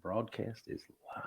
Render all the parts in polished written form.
broadcast is live.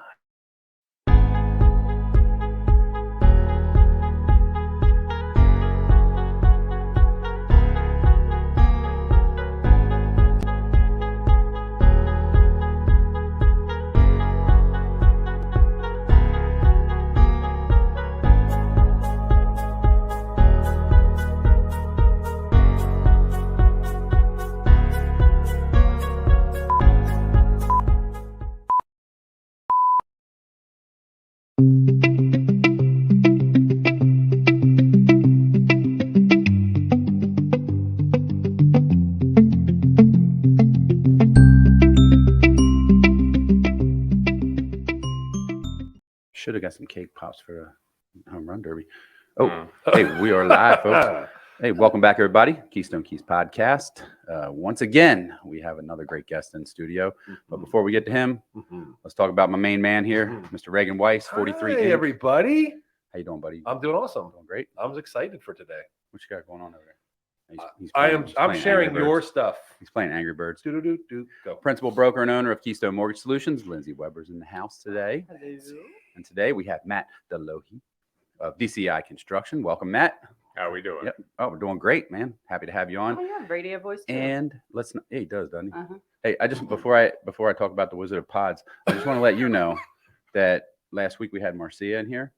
Should have got some cake pops for a home run derby. Oh, hey, we are live, folks. Hey, welcome back, everybody. Keystone Keys Podcast. Once again, we have another great guest in studio. But before we get to him, let's talk about my main man here, Mr. Reagan Weiss, 43. Hey, everybody. How you doing, buddy? I'm doing awesome. Doing great. I'm excited for today. What you got going on over there? I'm sharing your stuff. He's playing Angry Birds. Go. Principal broker and owner of Keystone Mortgage Solutions, Lindsay Weber's in the house today. Hello. And today we have Matt Dlouhy of DCI Construction. Welcome, Matt. How are we doing? Yep. Oh, we're doing great, man. Happy to have you on. Oh yeah, radio voice too. And let's not, hey, he does, doesn't he? Uh-huh. Hey, I just before I talk about the Wizard of Pods, I just want to let you know that last week we had Marcia in here.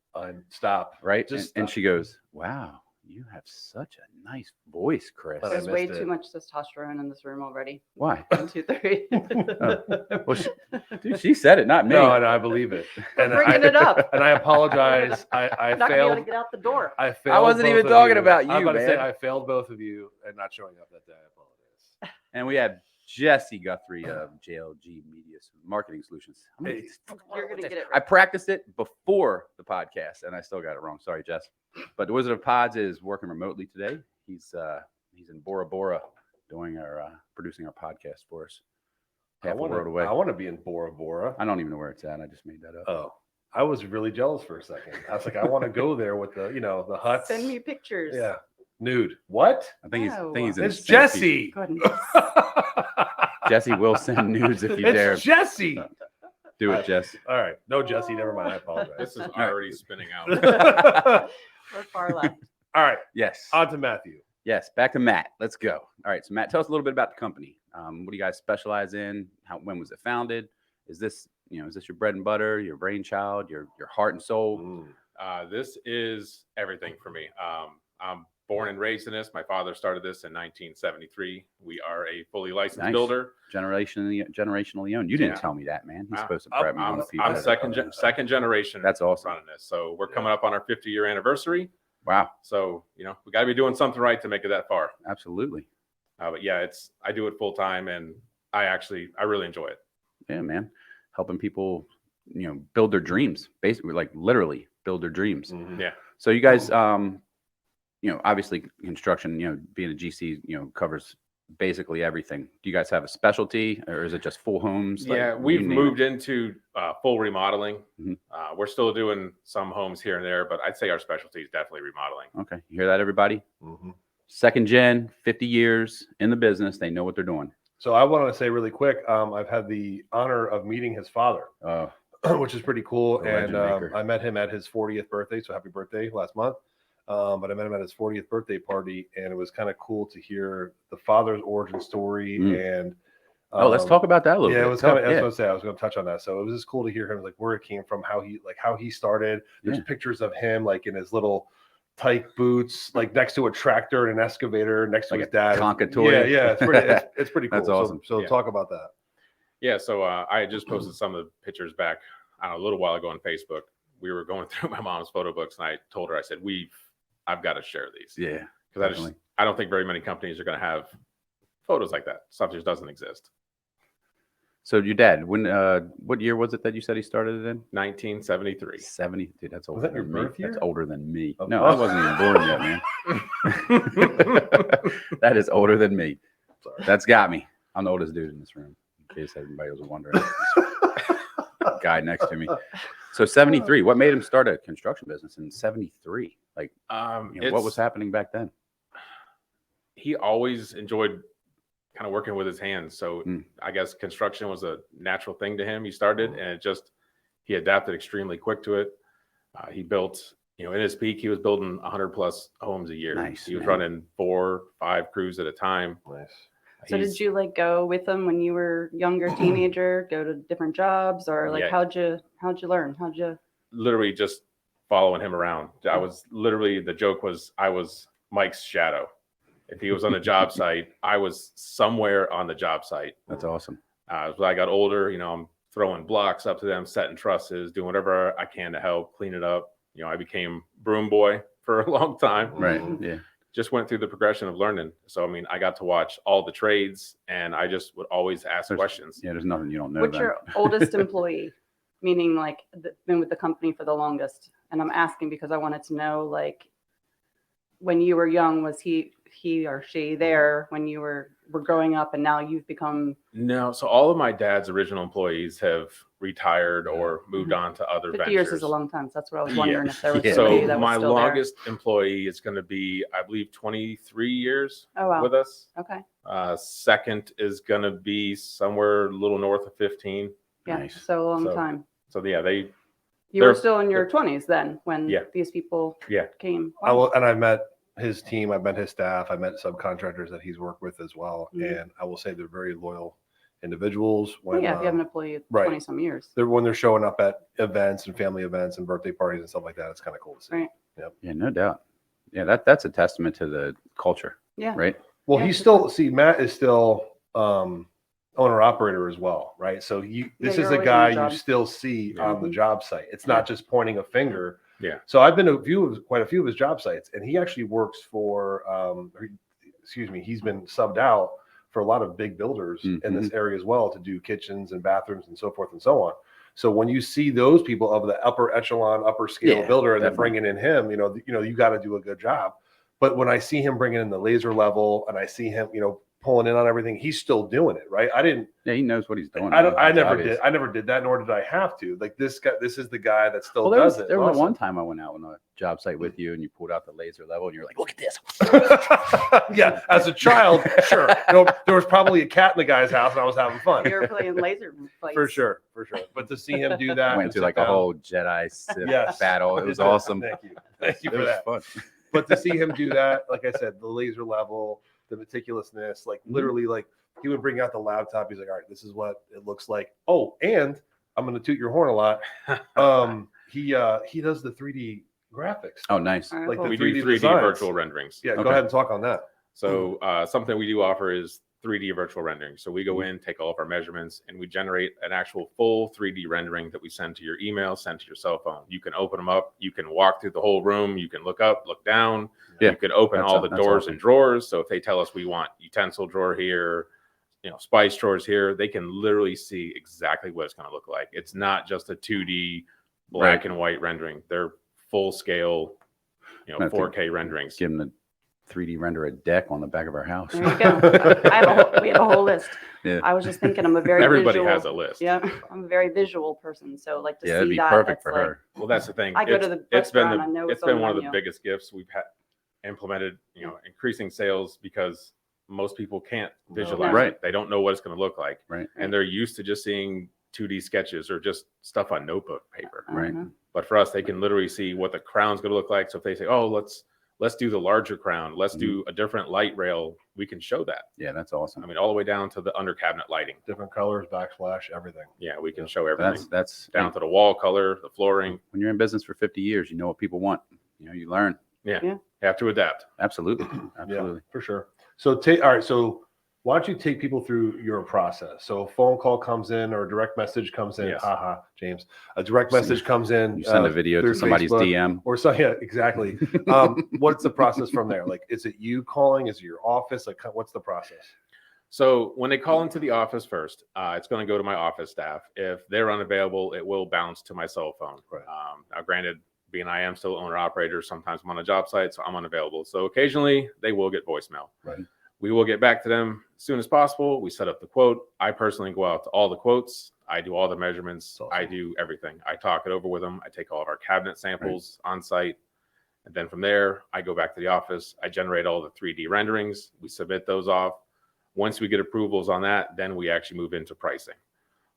Stop. Right? Just and stop. she goes, "Wow, you have such a nice voice, Chris." But I There's way missed too it. much testosterone in this room already. Why? 1, 2, 3. Well, dude, she said it, not me. No, and I believe it. And Bringing it up. And I apologize. I I'm not gonna be able failed. to get out the door. I failed. I wasn't both even of talking about you, I'm about to say man. I failed both of you and not showing up that day. I apologize. And we have Jesse Guthrie of JLG Media Marketing Solutions. Hey. You're gonna get it I right. practiced it before the podcast, and I still got it wrong. Sorry, Jess. But the Wizard of Pods is working remotely today. He's in Bora Bora doing our producing our podcast for us. Half a world away. I want to be in Bora Bora. I don't even know where it's at. I just made that up. Oh, I was really jealous for a second. I was like, I want to go there with the huts. Send me pictures. Yeah. Nude. What? I think he's in It's St. Pete. Jesse. Goodness. Jesse will send nudes if you dare. It's Jesse. Do it, Jess. All right. No, Jesse. Never mind. I apologize. This is already spinning out. We're far left. All right. Yes. On to Matthew. Yes. Back to Matt. Let's go. All right. So Matt, tell us a little bit about the company. What do you guys specialize in? When was it founded? Is this your bread and butter, your brainchild, your heart and soul? This is everything for me. I'm born and raised in this. My father started this in 1973. We are a fully licensed Nice. builder. Generationally owned. You didn't Yeah. tell me that, man. He's Wow. supposed to prep me on the people. I'm second generation. That's awesome. Running this. So we're coming up on our 50-year anniversary. Wow. So, we got to be doing something right to make it that far. Absolutely. But yeah, I do it full time, and I really enjoy it. Yeah, man. Helping people, build their dreams. Basically, like literally build their dreams. Yeah. So you guys, obviously construction, being a GC, covers basically everything. Do you guys have a specialty, or is it just full homes? Yeah, we've moved into full remodeling. Mhm. We're still doing some homes here and there, but I'd say our specialty is definitely remodeling. Okay. You hear that, everybody? Mm-hmm. Second gen, 50 years in the business. They know what they're doing. So I want to say really quick, I've had the honor of meeting his father, which is pretty cool. The And legend maker. I met him at his 40th birthday. So happy birthday last month. But I met him at his 40th birthday party, and it was kind of cool to hear the father's origin story. And let's talk about that a little bit. Yeah, it was kind of, I was going to say, I was going to touch on that. So it was just cool to hear him, like where it came from, how he started. There's pictures of him like in his little tight boots, like next to a tractor and an excavator next to Like his a dad. Conca toy. Yeah, it's pretty cool. That's awesome. So Yeah. talk about that. Yeah, so I had just posted some of the pictures back a little while ago on Facebook. We were going through my mom's photo books, and I told her, I said, I've got to share these. Yeah. Because I don't think very many companies are going to have photos like that. Stuff just doesn't exist. So your dad, what year was it that you said he started it in? 1973. 70. Dude, that's older that your than me. birth year? That's older than me. Oh. No, I wasn't even born yet, man. That is older than me. Sorry. That's got me. I'm the oldest dude in this room, in case anybody was wondering. Guy next to me. So 73. What made him start a construction business in 73? Like, what was happening back then? He always enjoyed kind of working with his hands. So Mm. I guess construction was a natural thing to him. He started and he adapted extremely quick to it. He built, in his peak, he was building 100 plus homes a year. Nice, He was man. running 4, 5 crews at a time. Nice. So did you like go with them when you were younger teenager, go to different jobs, or like Yeah. how'd you learn? How'd you? Literally just following him around. I was literally, the joke was I was Mike's shadow. If he was on a job site, I was somewhere on the job site. That's awesome. As I got older, I'm throwing blocks up to them, setting trusses, doing whatever I can to help clean it up. I became broom boy for a long time. Right. Yeah. Just went through the progression of learning. So, I got to watch all the trades, and I just would always ask questions. Yeah. There's nothing you don't know. What's then. your oldest employee? Meaning like been with the company for the longest. And I'm asking because I wanted to know, like, when you were young, was he or she there when you were growing up, and now you've become? No. So all of my dad's original employees have retired or moved on to other 50 ventures. years is a long time. So that's what I was wondering, if there was Yeah. somebody So that was my still longest employee is going to be, I believe, 23 years there. Oh, wow. with us. Okay. Second is going to be somewhere a little north of 15. Yeah. Nice. So a long So, time. So yeah, You they're- were still in your 20s then when Yeah. these people Yeah. came. I met his team. I met his staff. I met subcontractors that he's worked with as well. Mhm. And I will say they're very loyal individuals. Well, When, yeah, if you have an employee of right. 20 some years. when they're showing up at events and family events and birthday parties and stuff like that, it's kind of cool to see. Right. Yeah. No doubt. Yeah. That's a testament to the culture. Yeah. Right. Well, Yeah, he's for still, see, Matt is still owner operator as well, right? So this you're is a always on guy the job. you still see Yeah. on the job site. It's not just pointing a finger. Yeah. So I've been to quite a few of his job sites, and he actually works for, he's been subbed out for a lot of big builders in this area as well to do kitchens and bathrooms and so forth and so on. So when you see those people of the upper echelon, upper scale Yeah, builder, and they're definitely. bringing in him, you got to do a good job. But when I see him bringing in the laser level, and I see him, pulling in on everything, he's still doing it, right? Yeah. He knows what he's doing. I It's never obvious. did. I never did that, nor did I have to. Like this guy, this is the guy that still Well, does it. there was Awesome. one time I went out on a job site with you, and you pulled out the laser level, and you're like, "Look at this." Yeah, as a child, sure. There was probably a cat in the guy's house, and I was having fun. You were playing laser fights. For sure. But to see him do that, Went and through sit like a down- whole Jedi Sith Yes. battle. It was awesome. Thank you It for was that. fun. But to see him do that, like I said, the laser level, the meticulousness, like literally, like he would bring out the laptop. He's like, "All right, this is what it looks like." Oh, and I'm going to toot your horn a lot. He does the 3D graphics. Oh, nice. All right, Like cool. the We do 3D 3D designs. virtual renderings. Yeah, Okay. go ahead and talk on that. So something we do offer is 3D virtual rendering. So we go in, take all of our measurements, and we generate an actual full 3D rendering that we send to your email, send to your cell phone. You can open them up. You can walk through the whole room. You can look up, look down. Yeah, You could open all the that's doors awesome. and drawers. So if they tell us we want utensil drawer here, spice drawers here, they can literally see exactly what it's going to look like. It's not just a 2D black and white rendering. They're full scale, I think 4K renderings. Give him the 3D render a deck on the back of our house. There you go. We have a whole list. Yeah. I was just thinking I'm a very Everybody visual, has a list. Yeah, I'm a very visual person. So like to Yeah, see it'd be that, perfect it's for like, her. Well, that's the thing. I go to the It's been restaurant, I know it's it's on been the one of the menu. biggest gifts we've had implemented. Increasing sales because most people can't visualize Right. it. They don't know what it's going to look like, Right. and they're used to just seeing 2D sketches or just stuff on notebook paper. Right. Uh-huh. But for us, they can literally see what the crown's going to look like. So if they say, "Oh, let's do the larger crown, let's do a different light rail," we can show that. Yeah, that's awesome. I mean, all the way down to the under cabinet lighting. Different colors, backsplash, everything. Yeah, we can show everything That's down to the wall color, the flooring. when you're in business for 50 years, you know what people want. You learn. Have to adapt. Absolutely. Absolutely. Yeah, for sure. So all right. So why don't you take people through your process? So a phone call comes in or a direct message comes in. Yes. Haha, James. A direct message comes in. You send a video to through somebody's Facebook DM. or so. Yeah, exactly. What's the process from there? Like, is it you calling? Is it your office? Like, what's the process? So when they call into the office first, it's going to go to my office staff. If they're unavailable, it will bounce to my cell phone. Right. Now, granted, being I am still owner operator, sometimes I'm on a job site, so I'm unavailable. So occasionally they will get voicemail. Right. We will get back to them as soon as possible. We set up the quote. I personally go out to all the quotes. I do all the measurements. Awesome. I do everything. I talk it over with them. I take all of our cabinet samples on site. And then from there, I go back to the office. I generate all the 3D renderings. We submit those off. Once we get approvals on that, then we actually move into pricing.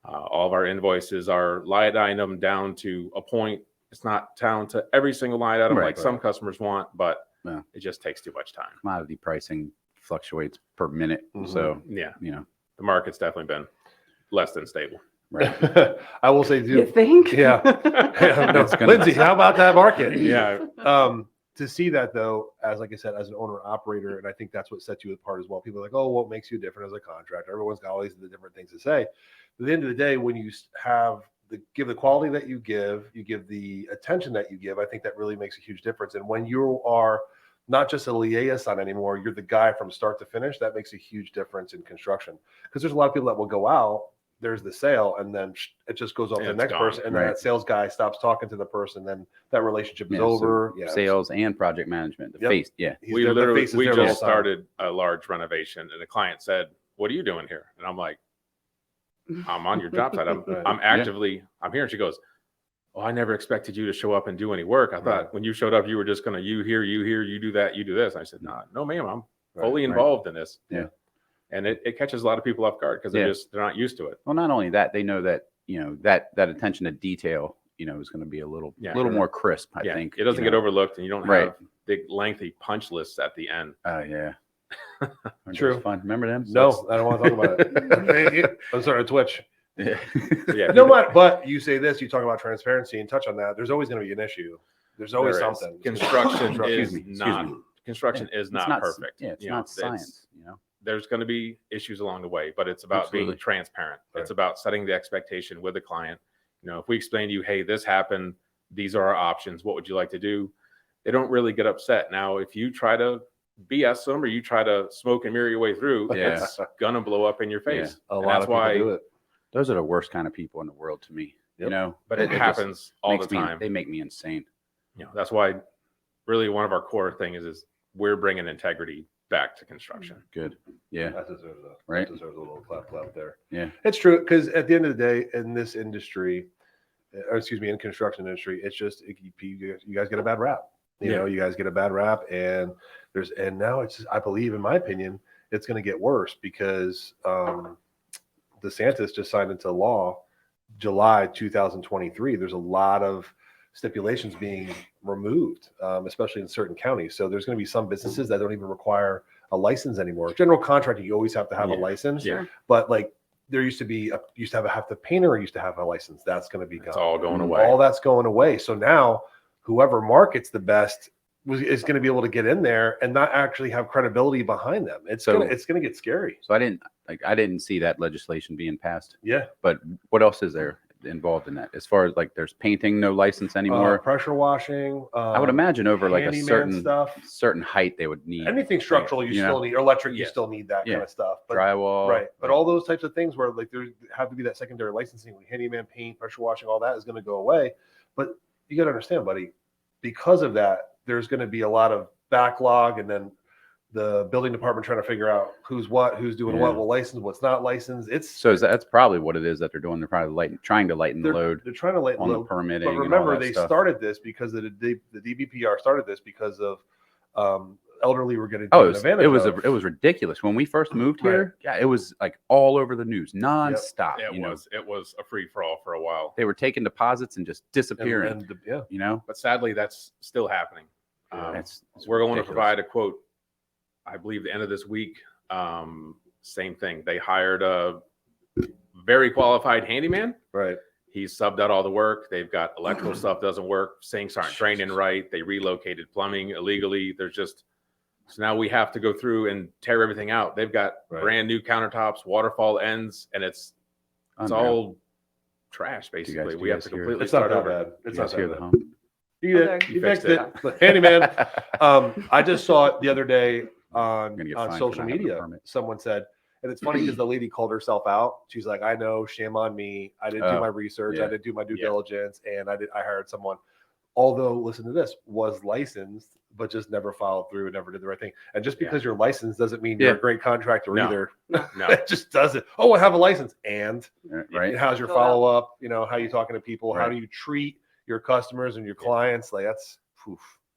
All of our invoices are line item down to a point. It's not down to every single line item like some customers want, but it just takes too much time. Commodity pricing fluctuates per minute. So, yeah, the market's definitely been less than stable. Right. I will say, You think? Yeah. No, Lindsay, how about that market? Yeah. To see that though, as like I said, as an owner operator, and I think that's what sets you apart as well. People are like, oh, what makes you different as a contractor? Everyone's got all these different things to say. But at the end of the day, when you give the quality that you give the attention that you give, I think that really makes a huge difference. And when you are not just a liaison anymore, you're the guy from start to finish, that makes a huge difference in construction. Because there's a lot of people that will go out, there's the sale, and then it just goes on to the next person, and then that sales guy stops talking to the person, then that relationship is over. So sales and project management, face. Yeah. We just started a large renovation, and the client said, "What are you doing here?" And I'm like, "I'm on your job site. I'm actively, I'm here." And she goes, "Oh, I never expected you to show up and do any work. I thought when you showed up, you were just going to, you here, you do that, you do this." And I said, no, ma'am, I'm fully involved in this. Yeah. And it catches a lot of people off guard because they're not used to it. Well, not only that, they know that, that attention to detail, is going to be a little more crisp, I think. It doesn't get overlooked, and you don't have big, lengthy punch lists at the end. Oh, yeah. True. Fun. Remember them? No, I don't want to talk about it. I'm sorry, Twitch. Yeah. No, but you say this, you talk about transparency and touch on that. There's always going to be an issue. There's always something. Construction is not perfect. Yeah, it's not science, There's going to be issues along the way, but it's about being transparent. It's about setting the expectation with the client. If we explain to you, hey, this happened, these are our options, what would you like to do? They don't really get upset. Now, if you try to BS them or you try to smoke and mirror your way through, it's going to blow up in your face. A lot of people do it. Those are the worst kind of people in the world to me, but it happens all the time. They make me insane. That's why really one of our core things is we're bringing integrity back to construction. Good. Yeah. That deserves a little clap there. Yeah. It's true. Because at the end of the day, in this industry, in construction industry, it's just, you guys get a bad rap. You guys get a bad rap, and now it's, I believe, in my opinion, it's going to get worse because DeSantis just signed into law July 2023. There's a lot of stipulations being removed, especially in certain counties. So there's going to be some businesses that don't even require a license anymore. General contracting, you always have to have a license. Yeah. But like there used to have the painter used to have a license. That's going to be gone. It's all going away. All that's going away. So now whoever markets the best is going to be able to get in there and not actually have credibility behind them. It's going to get scary. So I didn't see that legislation being passed. Yeah. But what else is there involved in that? As far as like there's painting, no license anymore. Pressure washing. I would imagine over like a certain height they would need. Anything structural you still need, or electric you still need that kind of stuff. But, drywall. Right. But all those types of things where like there have to be that secondary licensing, like handyman, paint, pressure washing, all that is going to go away. But you got to understand, buddy, because of that, there's going to be a lot of backlog, and then the building department trying to figure out who's doing what, will license, what's not licensed. That's probably what it is that they're doing. They're probably trying to lighten the load. They're trying to lighten the load. Permitting. But remember, they started this because the DBPR started this because of elderly were getting taken advantage of. It was ridiculous when we first moved here. Yeah, it was like all over the news, nonstop. It was a free for all for a while. They were taking deposits and just disappearing. But sadly, that's still happening. We're going to provide a quote, I believe, the end of this week. Same thing. They hired a very qualified handyman. Right. He subbed out all the work. They've got electrical stuff doesn't work. Sinks aren't drained in right. They relocated plumbing illegally. So now we have to go through and tear everything out. They've got brand new countertops, waterfall ends, and it's all trash basically. We have to completely start over. Bad. It's not that bad. You fixed it. Handyman. I just saw it the other day on social media. Someone said, and it's funny because the lady called herself out. She's like, I know, shame on me. I didn't do my research. I didn't do my due diligence. And I hired someone, although, listen to this, was licensed, but just never followed through and never did the right thing. And just because you're licensed doesn't mean you're a great contractor either. No, it just doesn't. Oh, I have a license. And how's your follow-up? How are you talking to people? How do you treat your customers and your clients? Like that's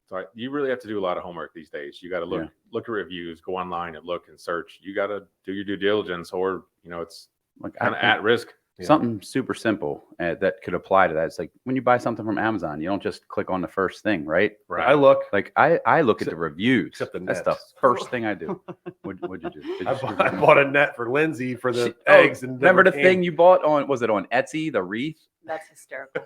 So you really have to do a lot of homework these days. You got to look at reviews, go online and look and search. You got to do your due diligence, or it's like kind of at risk. Something super simple that could apply to that. It's like when you buy something from Amazon, you don't just click on the first thing, right? Right. I look at the reviews. Except the That's net. the first thing I do. What'd you do? I bought a net for Lindsay for the eggs. And remember the thing you bought was it on Etsy, the wreath? That's hysterical.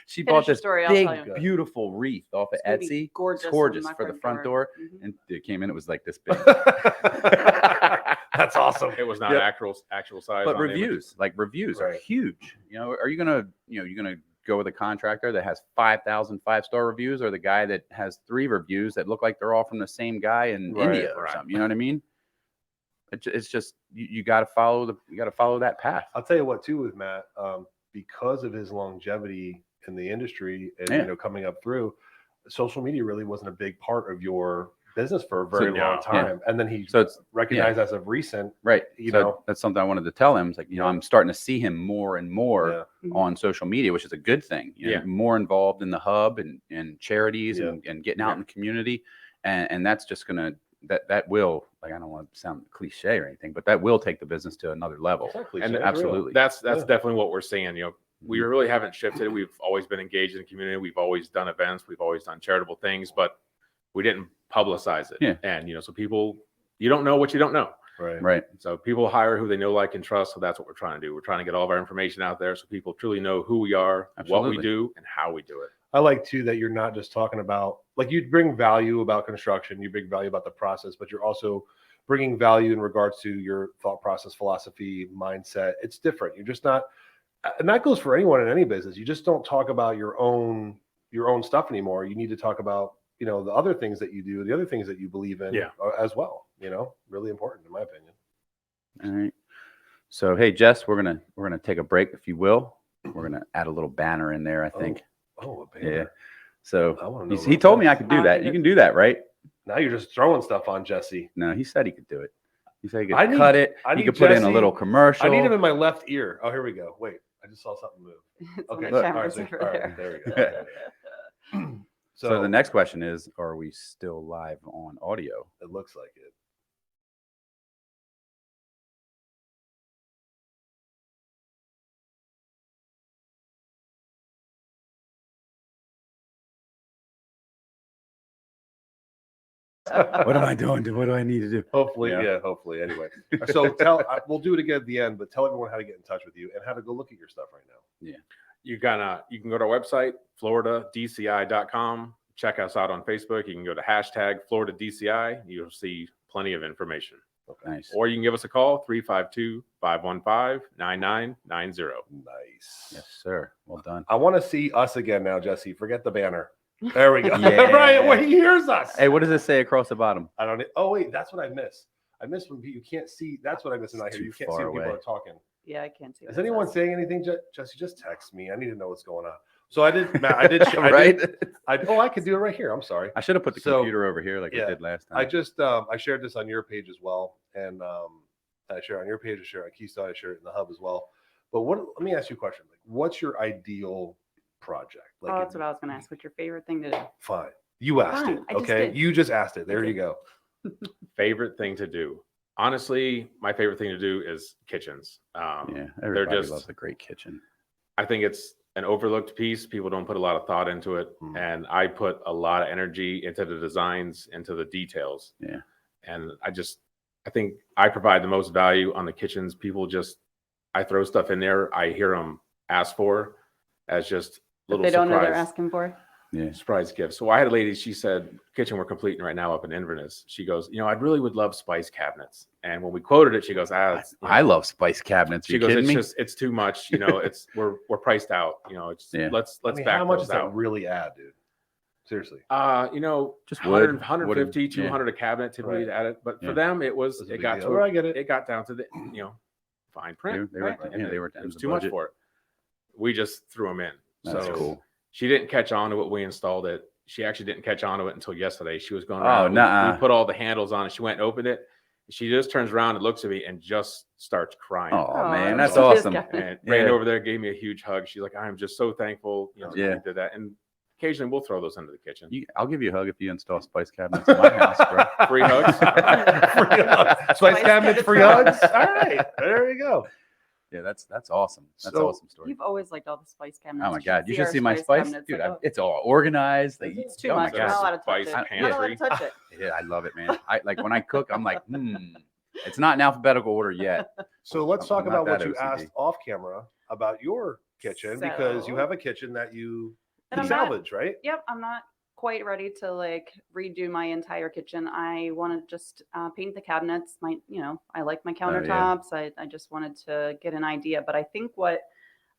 She bought this big, you. beautiful wreath off of Etsy. Gorgeous, gorgeous for the front door. Mm-hmm. And it came in, it was like this big. That's awesome. It was not actual size. But reviews are huge. Are you gonna go with a contractor that has 5,000 5-star reviews, or the guy that has 3 reviews that look like they're all from the same guy in India or something? You know what I mean? It's just you got to follow that path. I'll tell you what too with Matt, because of his longevity in the industry and coming up through, social media really wasn't a big part of your business for a very long time. And then it's recognized as of recent, right? That's something I wanted to tell him. It's like, I'm starting to see him more and more on social media, which is a good thing. More involved in the hub and charities and getting out in the community. And that's just gonna that will, like, I don't want to sound cliche or anything, but that will take the business to another level. Exactly. And absolutely, that's definitely what we're seeing. We really haven't shifted. We've always been engaged in the community. We've always done events. We've always done charitable things, but we didn't publicize it. Yeah. And so people, you don't know what you don't know. Right. So people hire who they know, like, and trust. So that's what we're trying to do. We're trying to get all of our information out there so people truly know who we are, what we do, and how we do it. I like too that you're not just talking about, like, you bring value about construction, you bring value about the process, but you're also bringing value in regards to your thought process, philosophy, mindset. It's different. You're just not, and that goes for anyone in any business. You just don't talk about your own stuff anymore. You need to talk about, the other things that you do, the other things that you believe in as well. Really important in my opinion. All right. So, hey, Jess, we're gonna take a break, if you will. We're gonna add a little banner in there, I think. Oh, a banner. Yeah. So he told me I could do that. You can do that, right? Now you're just throwing stuff on Jesse. No, he said he could do it. He said he could cut it. He could put in a little commercial. I need him in my left ear. Oh, here we go. Wait, I just saw something move. Okay. All right, there we go. So the next question is, are we still live on audio? It looks like it. What am I doing? What do I need to do? Hopefully. Anyway, so we'll do it again at the end, but tell everyone how to get in touch with you and how to go look at your stuff right now. Yeah. You can go to our website, floridadci.com. Check us out on Facebook. You can go to #FloridaDCI. You'll see plenty of information. Okay. Nice. Or you can give us a call, 352-515-9990. Nice. Yes, sir. Well done. I want to see us again now, Jesse. Forget the banner. There we go. Yeah. Right, well, he hears us. Hey, what does it say across the bottom? I don't. Oh wait, that's what I miss. I miss when you can't see. That's what I miss when I hear. You can't see when people are talking. Yeah, I can't see. Is anyone saying anything? Jesse, just text me. I need to know what's going on. So I did. Matt, I did. Right. I could do it right here. I'm sorry. I should have put the computer over here like I did last time. I just I shared this on your page as well, and I share on your page. I share on Keystone. I share it in the hub as well. But let me ask you a question. Like, what's your ideal project? Like, that's what I was going to ask. What's your favorite thing to do? Fine. You asked it. Okay. You just asked it. There you go. Favorite thing to do. Honestly, my favorite thing to do is kitchens. Everybody loves a great kitchen. I think it's an overlooked piece. People don't put a lot of thought into it. And I put a lot of energy into the designs, into the details. Yeah. And I think I provide the most value on the kitchens. I throw stuff in there. I hear them ask for as just little they don't surprise. know they're asking for. Yeah. Surprise gift. So I had a lady, she said, kitchen we're completing right now up in Inverness. She goes, I really would love spice cabinets. And when we quoted it, she goes, I love spice cabinets. She goes, it's too much. We're priced out. Let's back how much those does that out. really add, dude? Seriously. Just 150, 200 a cabinet typically to add it. But for them, it got down to the, fine print. They were it was too much for it. We just threw them in. That's cool. She didn't catch on to it. We installed it. She actually didn't catch on to it until yesterday. She was going around. We put all the handles on it. She went and opened it. She just turns around and looks at me and just starts crying. Oh man, that's awesome. And ran over there, gave me a huge hug. She's like, I'm just so thankful. You did that. And occasionally we'll throw those into the kitchen. I'll give you a hug if you install spice cabinets in my house, bro. Free hugs. Free hugs. Spice cabinets, free hugs. All right, there you go. Yeah, that's awesome. That's So- awesome story. You've always liked all the spice cabinets. Oh my God, you should our see my spice, cabinets, dude. like, oh, It's all organized. Like, it's too oh my much. You're not God. allowed to touch Spice it. You're not allowed to pantry. touch it. Yeah, I love it, man. I like when I cook, I'm like, It's not in alphabetical order yet. So let's I'm talk not about what that you OCD. asked off camera about your kitchen, because you So- have a kitchen that you And I'm not- salvage, right? Yep, I'm not quite ready to like redo my entire kitchen. I want to just paint the cabinets. I like my countertops. I just wanted to get an idea, but I think what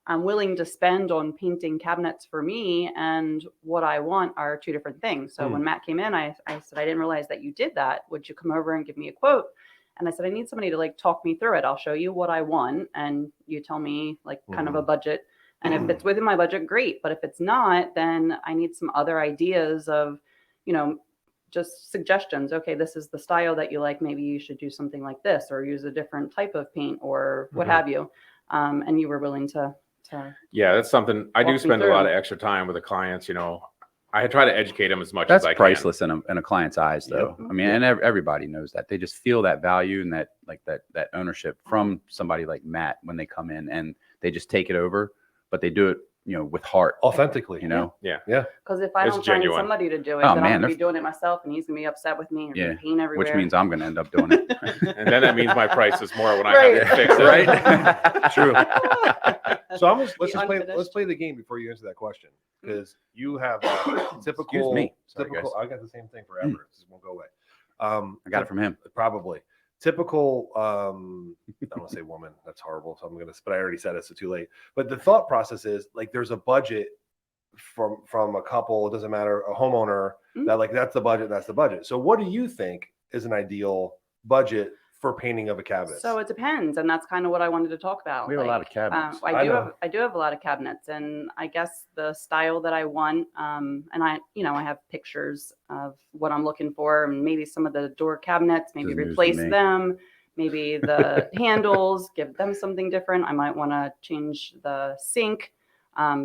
I'm willing to spend on painting cabinets for me and what I want are two different things. So when Matt came in, I said, I didn't realize that you did that. Would you come over and give me a quote? And I said, I need somebody to like talk me through it. I'll show you what I want and you tell me like kind of a budget. And if it's within my budget, great. But if it's not, then I need some other ideas of, just suggestions. Okay, this is the style that you like. Maybe you should do something like this or use a different type of paint or what have you. And you were willing to Yeah, that's something I Walk do me spend a lot through. of extra time with the clients. I try to educate them as much That's as I priceless in a client's eyes, though. Yep. I mean, and everybody knows that. They just feel that value and that ownership from somebody like Matt when they come in and they just take it over, but they do it, with heart. Authentically. because if I It's don't genuine. find somebody to do it, Oh, then man, I'm gonna be they're- doing it myself and he's gonna be upset with me and Yeah, paint everywhere. Which means I'm going to end up doing it. can. And then that means my price is more when I Right. have to fix it. Right? True. So let's The just play. unfinished. Let's play the game before you answer that question, because you have that typical. Excuse me. Sorry, typical. guys. I got the same thing forever. It just won't go away. I got it from him. Probably typical. I don't want to say woman. That's horrible. So but I already said it, so too late. But the thought process is like there's a budget from a couple. It doesn't matter, a homeowner that like that's the budget. That's the budget. So what do you think is an ideal budget for painting of a cabinet? So it depends, and that's kind of what I wanted to talk about. We have a lot of cabinets. I know. I do have a lot of cabinets, and I guess the style that I want, and I have pictures of what I'm looking for, and maybe some of the door cabinets, maybe This is news to replace me. them, maybe the handles, give them something different. I might want to change the sink.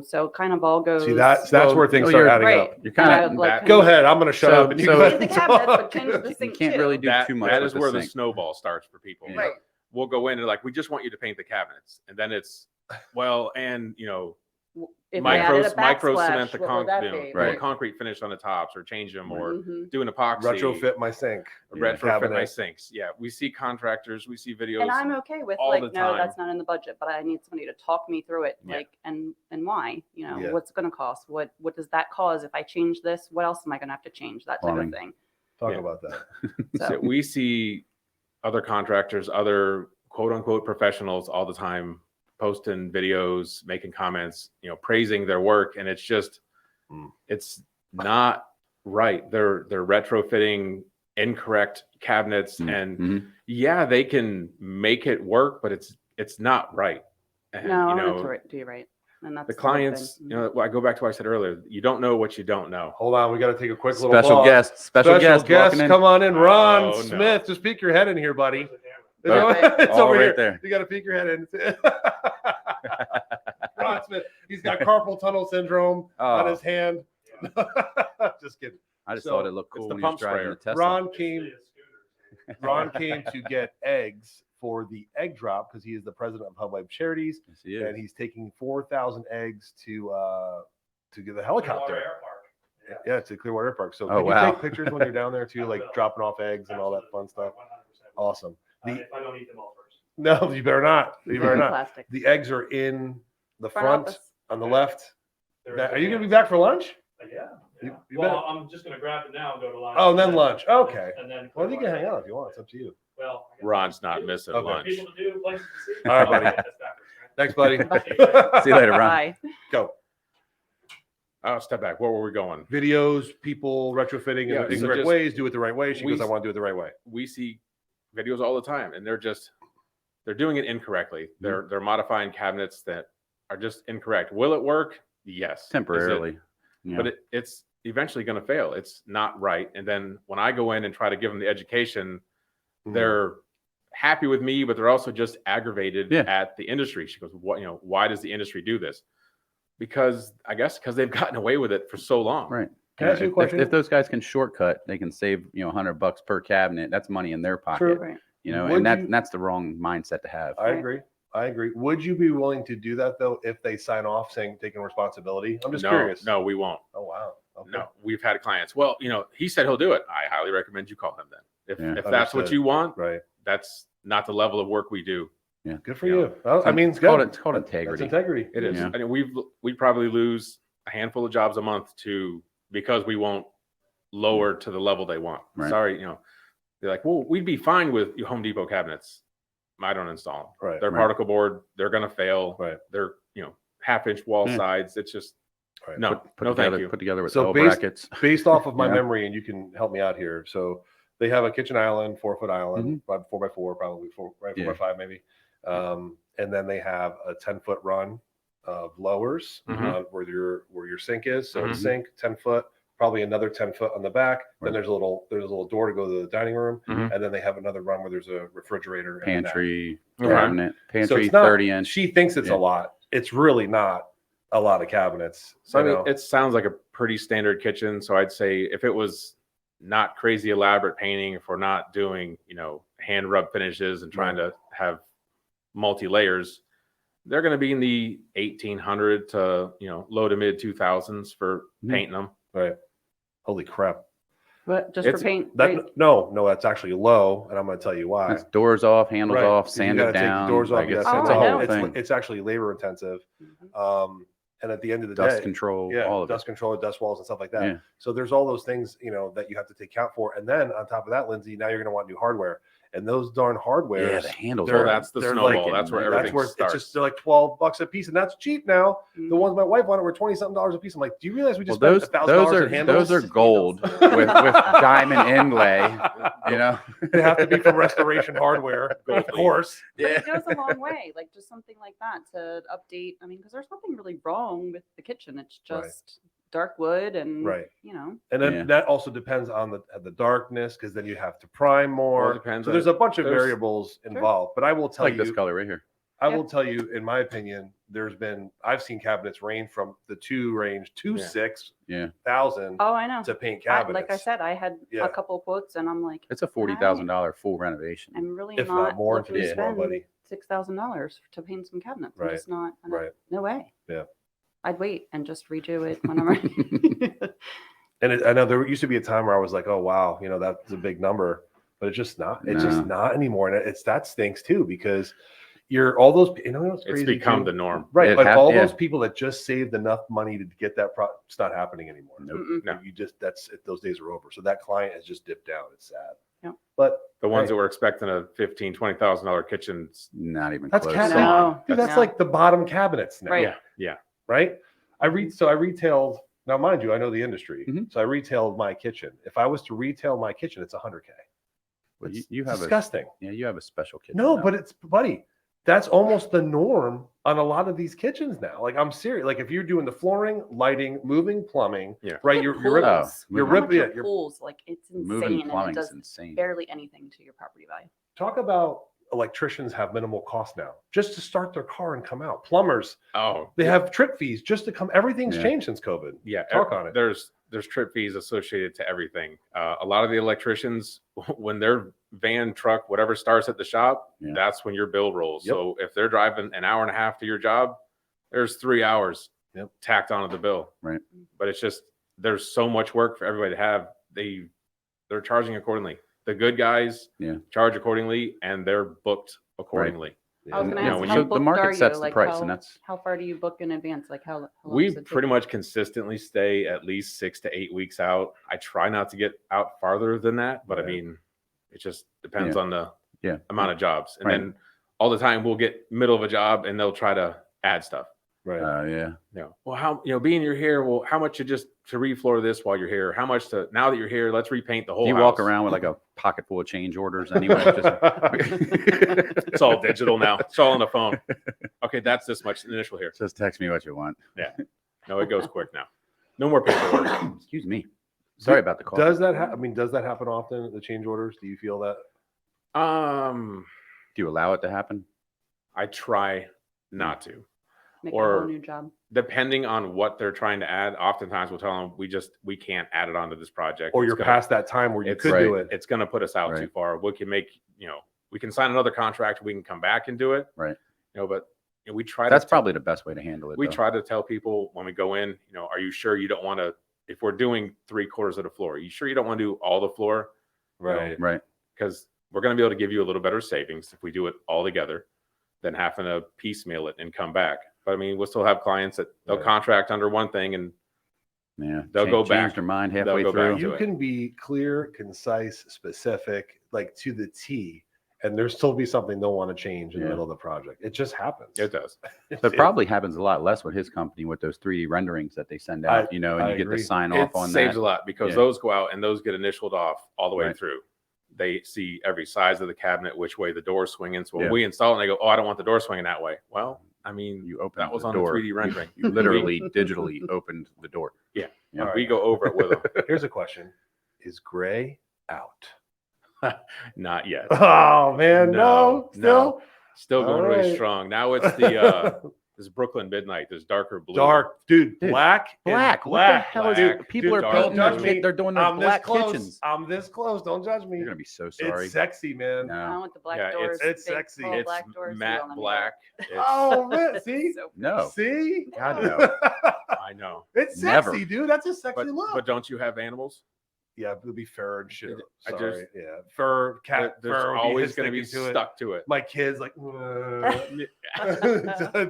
So it kind of all goes. See that's where things Oh, start you're- adding right. up. You're kind I of would like Go ahead. I'm going to shut So- up and you so- go Change ahead. the cabinets, but change the you sink can't too. really do That too much. that with is the where the sink. snowball starts for people. Yeah. Right. We'll go in and like, we just want you to paint the cabinets. And then it's, well, and If I added micro a cement the backsplash, what would that be? Right. or concrete finish on the tops or change them or Mhm. do an epoxy. Retrofit my sink. Retrofit cabinet. my sinks. Yeah. We see contractors, we see videos. And I'm okay with all like, the no, time. that's not in the budget, but I need somebody to talk me through it, Yeah. like, and why, Yeah. what's it going to cost? What does that cause? If I change this, what else am I going to have to change? That type Plumbing. of thing. Talk Yeah. about that. So So, we see other contractors, other quote unquote professionals all the time posting videos, making comments, praising their work. And it's just, it's not right. They're retrofitting incorrect cabinets and Mhm. yeah, they can make it work, but it's not right. And, no, I want to do right. And that's the whole clients, thing. I go back to what I said earlier, you don't know what you don't know. Hold on. We got to take a quick little Special pause. guest. Special guest. walking in. Come on in. Ron Oh, no. Smith. Just peek your head in here, buddy. Oh, It's all over right here. there. You got to peek your head in. Ron Smith. He's got carpal tunnel syndrome on Oh, his hand. Just kidding. I just So, thought it looked it's cool the when he was pump driving sprayer. the Tesla. Ron came to get eggs for the egg drop because he is the president of Hub Life Charities, Yes, he is. and he's taking 4,000 eggs to get the helicopter. Yeah, to Clearwater Air Park. So Oh, can wow. you take pictures when you're down there too, like dropping off eggs and all that fun stuff? Awesome. If I don't eat them all first. No, you better not. You better not. Plastic. The eggs are in the Front front office. on the left. There Are is you a- going to be back for lunch? Yeah. You Well, I'm just gonna grab it now and go to lunch. Oh, and then lunch. Okay. And then. Well, you can hang out if you want. It's up to you. Well. I got Ron's not missing Okay. lunch. People to do, places to see. All right, buddy. That's backwards, Thanks, buddy. right? See you later, Ron. Bye. Go. Oh, step back. Where were we going? Videos, people retrofitting Yeah, in so incorrect just- ways, do it the right way. She we- goes, I want to do it the right way. We see videos all the time and they're doing it incorrectly. Mm-hmm. They're modifying cabinets that are just incorrect. Will it work? Yes. Is it- Temporarily. Yeah. But it's eventually going to fail. It's not right. And then when I go in and try to give them the education, Mm-hmm. they're happy with me, but they're also just aggravated Yeah. at the industry. She goes, why does the industry do this? because they've gotten away with it for so long. Right. Can I ask you a question? If those guys can shortcut, they can save, $100 per cabinet. That's money in their pocket. True. Right. Would And you- that's the wrong mindset to have. I agree. Would you be willing to do that though if they sign off saying taking responsibility? I'm just curious. No, we won't. Oh wow. Okay. No, we've had clients. Well, he said he'll do it. I highly recommend you call him then. Yeah. If that's what Understood. you want, Right. that's not the level of work we do. Good for Yeah. you. Well, I mean, it's called That's integrity. integrity. It is. Yeah. I mean, we probably lose a handful of jobs a month because we won't lower to the level they want. Right. Sorry, they're like, well, we'd be fine with your Home Depot cabinets. I don't install them. Right. They're Right. particle board. They're going to fail. Right. They're, half-inch wall Yeah. sides. It's just, Right. no, Put no, together, thank you. Put together with So L based- brackets. Based off of my Yeah. memory, and you can help me out here. So they have a kitchen island, 4-foot island, 4x4, probably 4x5 maybe. And then they have a 10-foot run of lowers where your sink is. So it's sink, 10-foot, probably another 10-foot on the back. Then Right. there's a little door to go to the dining room, Mhm. and then they have another run where there's a refrigerator, and that. Pantry, Okay. cabinet, So pantry, it's not, 30-inch. She thinks it's Yeah. a lot. It's really not a lot of cabinets. So I You mean, know? it sounds like a pretty standard kitchen. So I'd say if it was not crazy elaborate painting, if we're not doing, hand rub finishes and trying to have multi layers, they're going to be in the 1,800 to low to mid 2,000s for painting them. Right. Holy crap. But just It's- for paint. No, that's actually low, and I'm going to tell you why. That's doors off, handles Right. off, 'Cause you sand gotta it take the down. doors off, Like, you it's, gotta it's sand a it whole down. thing. It's actually labor intensive. Mhm. And at the end of the Dust day, control, yeah, all of dust control, dust walls, and stuff like that. Yeah. So there's all those things, that you have to take account for. And then on top of that, Lindsay, now you're going to want new hardware. And those darn it. hardware, Yeah, the handles. they're- are that's the they're snowball. like- That's where that's everything it's starts. just they're like $12 a piece, and that's cheap now. Mhm. The ones my wife wanted were $20-something a piece. I'm like, do you realize we Well, just those spent $1,000 in handles? those are gold with diamond inlay. They have to be from Restoration Hardware, of course. But it goes a long way, like just something like that to update. I mean, because there's nothing really wrong with the kitchen. It's Right. just dark wood and, Right. And then Yeah. that also depends on the darkness, because then you have to prime more. Well, it depends So on- there's a bunch of there's- variables involved. But I will tell like you, this color right here. I Yeah. will tell you, in my opinion, I've seen cabinets range from the 6,000 Oh, I know. to paint I, cabinets. like I said, I had Yeah. a couple quotes, and I'm like, It's a $40,000 full renovation. I'm really if not not more, looking to to be small, spend buddy. $6,000 to paint some cabinets. Right. I'm just not. Right. No way. Yeah. I'd wait and just redo it when I'm ready. And I know there used to be a time where I was like, oh wow, that's a big number, but it's just not. It's just not anymore, and that stinks too, because you're all those. What's crazy? It's become too? the norm. Right? It But hap- all yeah. those people that just saved enough money to get that it's not happening anymore. Nope. Mm-mm. No. Those days are over. So that client has just dipped down. It's sad. Yeah. But The ones Hey. that were expecting a $15,000-$20,000 kitchen. Not even that's close. cabinets. No. Dude, that's No. like the bottom cabinets now. Right. Yeah. Right. I retailed. Now, mind you, I know the industry, Mhm. so I retailed my kitchen. If I was to retail my kitchen, it's $100K. Well, It's you have disgusting. you have a special kitchen. No, now. but buddy, that's almost the norm on a lot of these kitchens now. Like, I'm serious. Like, if you're doing the flooring, lighting, moving plumbing, Yeah. right? Look You're at ripping. pools. you're How much ripping are it. You're pools, like it's moving insane, and it plumbing's does insane. barely anything to your property value. Talk about electricians have minimal cost now just to start their car and come out. Plumbers, Oh, they have trip fees just to come. Everything's Yeah. changed since COVID. yeah. Talk on it. There's trip fees associated to everything. A lot of the electricians, when their van, truck, whatever starts at the shop, Yeah. that's when your bill rolls. Yep. So if they're driving an hour and a half to your job, there's 3 hours Yep. tacked onto the bill. Right. But it's just there's so much work for everybody to have. They're charging accordingly. The good guys charge accordingly, and they're booked accordingly. I was Yeah. gonna You know, ask, when how you- the booked market are sets you? the Like, price, and that's how far do you book in advance? Like how long We does it take? pretty much consistently stay at least 6 to 8 weeks out. I try not to get out farther than that, but I Right. mean, it just depends Yeah. on the Yeah. amount of jobs. And Right. then all the time we'll get middle of a job and they'll try to add stuff. Right. yeah. Well, how, being you're here, well, how much to refloor this while you're here? How much now that you're here, let's repaint the whole You house. walk around with like a pocket full of change orders anyway. It's all digital now. It's all on the phone. Okay, that's this much initial here. Just text me what you want. No, it goes quick now. No more paperwork. Excuse me. Sorry about the call. Does that does that happen often? The change orders? Do you feel that? Do you allow it to happen? I try not to. Make a Or- whole new job. Depending on what they're trying to add, oftentimes we'll tell them we can't add it onto this project. Or It's you're gonna- past that time where you it's could right. do it. It's going to put us out too Right. far. We can make, we can sign another contract. We can come back and do it. Right. But we try That's to probably the best way to handle it. we though. try to tell people when we go in, are you sure you don't want to, if we're doing 3/4 of the floor, are you sure you don't want to do all the floor? Right. Right. Because we're going to be able to give you a little better savings if we do it all together than having to piecemeal it and come back. But I mean, we'll still have clients that they'll Right. contract under one thing and Yeah. They'll go change back. their mind They'll halfway go through. back. You it. can be clear, concise, specific, like to the T, and there still be something they'll want to change in the Yeah. middle of the project. It just happens. It does. It probably happens a lot less with his company with those 3D renderings that they send out, and I you get agree. to sign It off on saves that. a lot because Yeah. those go out and those get initialed off all the way Right. through. They see every size of the cabinet, which way the door's swinging. So when Yeah. we install it, and they go, "Oh, I don't want the door swinging that way." Well, I mean, You open that was the on door. the 3D rendering. You literally digitally opened the door. Yeah. Yeah. All We right. go over it with them. Here's a question: is gray out? Not yet. Oh man, no, still Still going All really right. strong. Now it's the this Brooklyn Midnight. There's darker blue. dark, dude. Dude, Black, is Black. What the black. hell is black. it? People Dude, are dark painting their blue. kit. They're doing their I'm this black close. kitchens. I'm this close. Don't judge me. You're gonna be so sorry. It's sexy, man. I No. want the black Yeah, doors. it's big, sexy. tall It's black doors. you matte don't let me black. It's, Oh man, go. see, So No. see, God, no. I know. it's Never. sexy, dude. That's a sexy But look. but don't you have animals? Yeah, it'll be fur and shit. I Sorry. just- Yeah, fur, cat There's fur. would always his going to be thinking to it. stuck to it. My kids like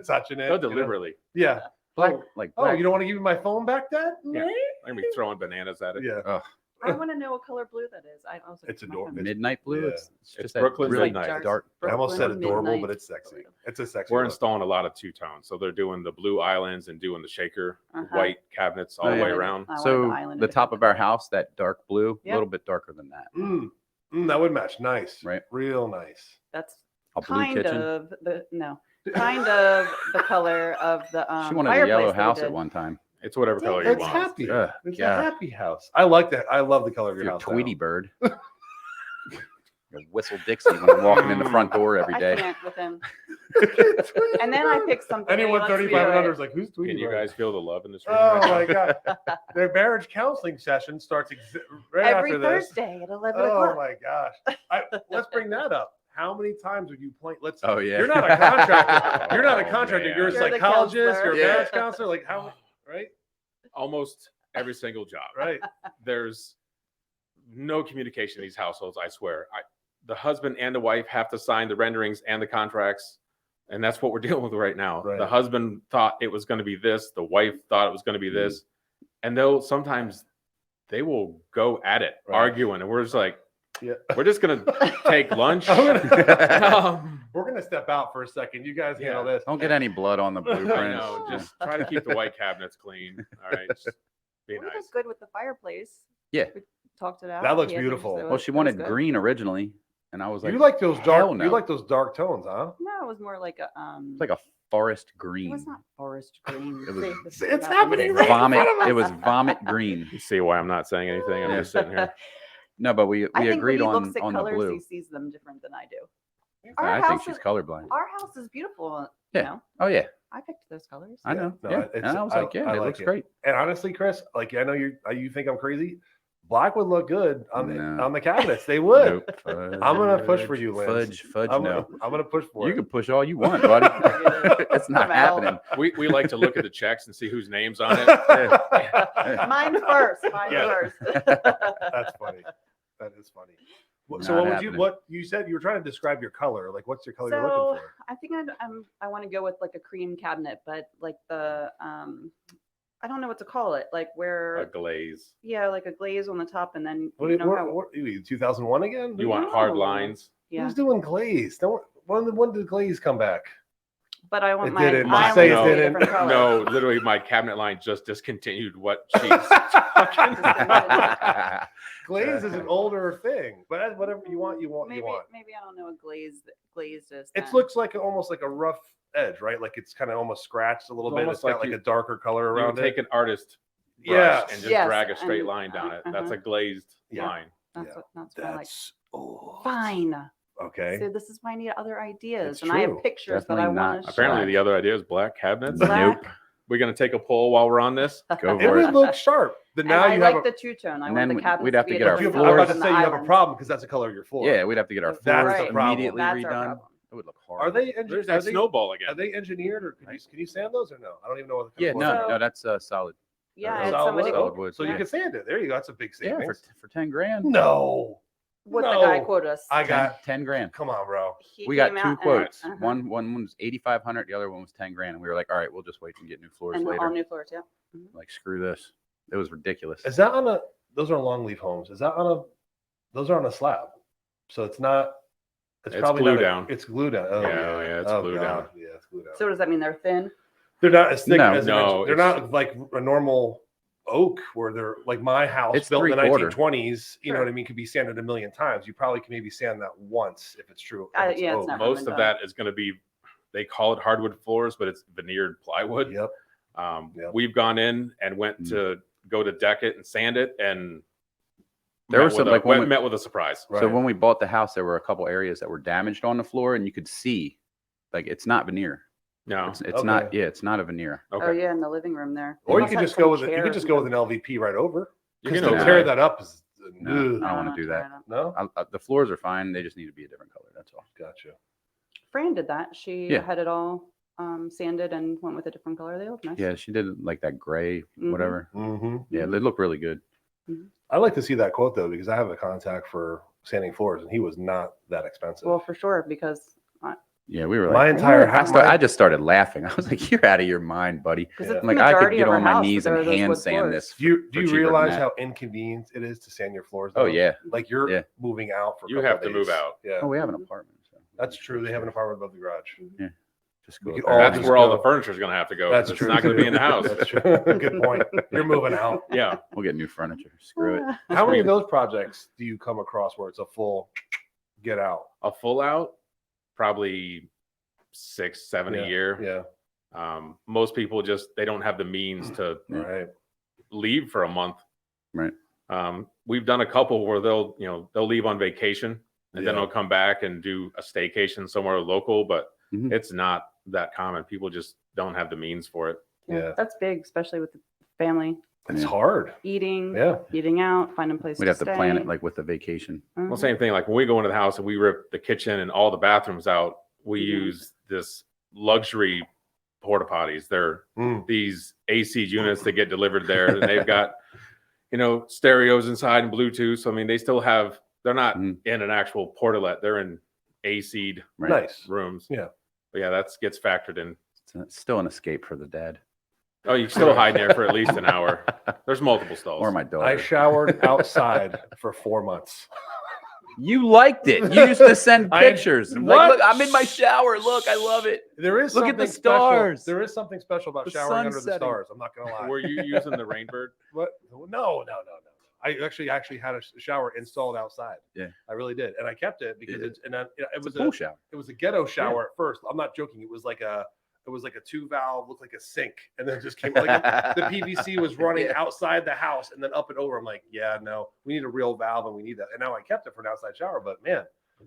touching it. No, you know? deliberately. Yeah. Black, Oh, like oh, black. you don't want to give me my phone back, Dad? Yeah. I'm going to be throwing bananas at it. Yeah. I want to know what color blue that is. I also It's my adorable. phone- Midnight blue. Yeah. It's It's just that Brooklyn really Midnight. dark. I almost said Brooklyn adorable, Midnight but it's sexy. blue. It's a sexy. We're look. installing a lot of two-tones. So they're doing the blue islands and doing the shaker Uh-huh. white cabinets all Oh, the yeah. way around. I wanted So island the edition. top of our house, that dark blue, a Yep. little bit darker than that. That would match. Nice. Right. Real nice. That's A blue kind kitchen. of the kind of the color of the She wanted a fireplace yellow that we house did. at one time. It's whatever color you It's want. happy. Ugh, It's yeah. a happy house. I like that. I love the color of If your you're house. Tweety now. Bird. You whistle Dixie when I'm walking in the front door every I day. can't with him. And then I picked something. and he Anyone wants me to 35 and do under it. is like, who's Tweety Can you Bird? guys feel the love in this room? Oh right my god! Their marriage counseling session starts right Every after this. Thursday at 11 Oh o'clock. my gosh! Let's bring that up. How many times have you played? Let's. Oh, yeah. You're not a contractor. You're not a Oh, contractor. man. You're a You're the psychologist. You're a counselor. marriage counselor. Like how? Right. Almost every single job. Right. There's no communication in these households, I swear. The husband and the wife have to sign the renderings and the contracts. And that's what we're dealing with right now. Right. The husband thought it was going to be this. The wife thought it was going to be this. And sometimes they will go at it, Right. arguing. And we're just like, Yeah. we're just going to take lunch. I'm gonna- Um, We're gonna step out for a second. You guys handle this. Don't get any blood on the blueprints. I know. Just try to keep the white cabinets clean. All right. Just be We did nice. good with the fireplace. Yeah. We talked it out. That looks Yeah, beautiful. so Well, she it was wanted good. green originally, and I was like, You like those hell dark? no. You like those dark tones, huh? No, it was more like a it's like a forest It green. was not forest green. It was- See, this is It's not- happening right in Vomit. front of us. It was vomit green. You see why I'm not saying anything? I'm Yeah. just sitting here. No, but we I think agreed when he on looks at the colors, blue. he sees them different than I do. I Our think house she's is- colorblind. Our house is beautiful. Yeah. You know, Oh yeah, I picked those colors. I know. no, yeah, it's- and I was I- like, yeah, I it like looks it. great. And honestly, Chris, like I know you think I'm crazy. Black would look good on No. on the cabinets. They would. Nope. I'm gonna push for you, Lance. Fudge. I'm No, gonna push for you it. can push all you want, buddy. It's not I'm out. happening. We like to look at the checks and see whose name's on it. Mine first. Mine Yeah. first. That's funny. That is funny. So Not what would happening. what you said you were trying to describe your color? Like what's your color you're So looking for? I think I want to go with like a cream cabinet, but like the I don't know what to call it. Like where A glaze. yeah, like a glaze on the top, and then What, you know how, what, 2001 again? You want hard No. lines. yeah. Who's doing glaze? Don't when did glaze come back? But I want It my didn't. island Say it to be a didn't. different color. No, literally, my cabinet line just discontinued what she's. Glaze is an older thing, but whatever you want, you Maybe want. maybe I don't know what glazed is. It then. looks like almost like a rough edge, right? Like it's kind of almost scratched a little It's bit. almost It's got like like you- a darker color You would around take it. an artist brush Yes. and just Yes, drag a straight and- line down it. That's uh-huh. a glazed Yeah. line. That's Yeah. what I like. That's old. Fine. Okay. So this is why I need other ideas, It's and I true. have pictures that I Definitely want not. to Apparently, show. the other idea is black cabinets. Black. Nope. We're gonna take a poll while we're on this. Go It for would it. look sharp. But And now I you like have the two-tone. I And want then the cabinets we'd have to to be a get our different I'm color about to than say the you have a islands. problem because that's the color of your floor. Yeah, we'd have to get our That's floors the problem. immediately That's our redone. problem. It would look Are horrible. they There's that snowball again. Are they engineered or can you sand those or no? I don't even know what the Yeah, color no, is. no, that's solid. Yeah, Or I had solid somebody wood? go. Solid wood. So yeah. you can sand it. There you go. That's a big Yeah, savings. for 10 grand. No. What the guy No. quoted us. I got 10 grand. come on, bro. He We got came two out quotes. And, One was 8,500. The other one was 10 grand. And we were like, all right, we'll just wait and get new floors and later. all new floors. Yeah. Like, screw this. It was ridiculous. Is that on a those are long leaf homes. Is that on a those are on a slab. So it's not It's probably glue not down. It's glue down. Oh, Yeah, it's glue God. down. Yeah, it's glue down. So does that mean they're thin? They're not as thick No. as No, they're it's- not like a normal oak where they're like my house It's built in the 3/4. 1920s. You know Sure. what I mean? Could be sanded a million times. You probably can maybe sand that once if it's true. if it's Yeah, it's oak. not- Most of done. that is going to be, they call it hardwood floors, but it's veneered plywood. Yep. Yep. We've gone in and went to go to deck it and sand it, and There were some, like, when we- met with a surprise. Right. So when we bought the house, there were a couple areas that were damaged on the floor, and you could see, like, it's not veneer. No, It's not. Yeah, it's not a veneer. okay. Oh yeah, in the living room there. Or you Must could have just some go with it. You chairs could just and go with an stuff. LVP right over. You Because can to No. tear that up is No, ugh. I don't want not to do trying that. to- No. The floors are fine. They just need to be a different color. That's all. Gotcha. Fran did that. She Yeah. had it all sanded and went with a different color. They look nice. Yeah, she did like that gray, Mhm. whatever. Mm-hmm. Yeah, they look really good. I'd like to see that quote though, because I have a contact for sanding floors, and he was not that expensive. Well, for sure, because Yeah, we were like, My entire "What?" house- I just started laughing. I was like, "You're out of your mind, buddy." because Yeah. it's I'm the like, I could majority get of our on my house, knees there and are those hand wood sand floors. this. do you for cheaper than realize that. how inconvenient it is to sand your floors? Oh though? yeah. Like you're Yeah. moving out for. a You couple have to days. move out. Yeah, Oh, we have an apartment. So that's true. They have an apartment above the garage. Just go. We could there. all That's just where all go. the furniture is going to have to go. That's 'cause true. It's not going to be in the house. That's true. Good point. You're moving out. Yeah. We'll get new furniture. Screw it. How many of those projects do you come across where it's a full get out? A full out, probably 6, 7 Yeah. a year. Yeah. Most people just, they don't have the means to Yeah. Right. leave for a month. Right. We've done a couple where they'll leave on vacation and then Yeah. they'll come back and do a staycation somewhere local, but Mhm. it's not that common. People just don't have the means for it. Yeah. That's big, especially with the family It's Yeah. hard. eating, Yeah. eating out, finding places. We'd have to stay. plan it like with the vacation. Mhm. Well, same thing. Like when we go into the house and we rip the kitchen and all the bathrooms out, we Mhm. use this luxury porta potties. They're Mm. these AC units that get delivered there, and they've got stereos inside and Bluetooth. So I mean, they still have. They're not Mhm. in an actual portalet. They're in AC'd Right. Nice. rooms. Yeah. But yeah, that gets factored in. It's still an escape for the dad Oh, you can still hide in there for at least an hour. There's multiple stalls. or my daughter. I showered outside for 4 months. You liked it. You used to send I- pictures. I'm What? like, look, I'm in my shower. Look, I love it. There is Look at the something special- stars. There is something special about The showering under sun the setting. stars. I'm not gonna lie. Were you using the Rainbird? What? No. I actually had a shower installed outside. Yeah. I really did, and I kept it because Yeah. it It's was a pool shower. it was a ghetto shower at first. I'm not joking. It was like a 2-valve, looked like a sink, and then it just came like the PVC was running Yeah. outside the house and then up and over. I'm like, yeah, no, we need a real valve and we need that. And now I kept it for an outside shower, but man,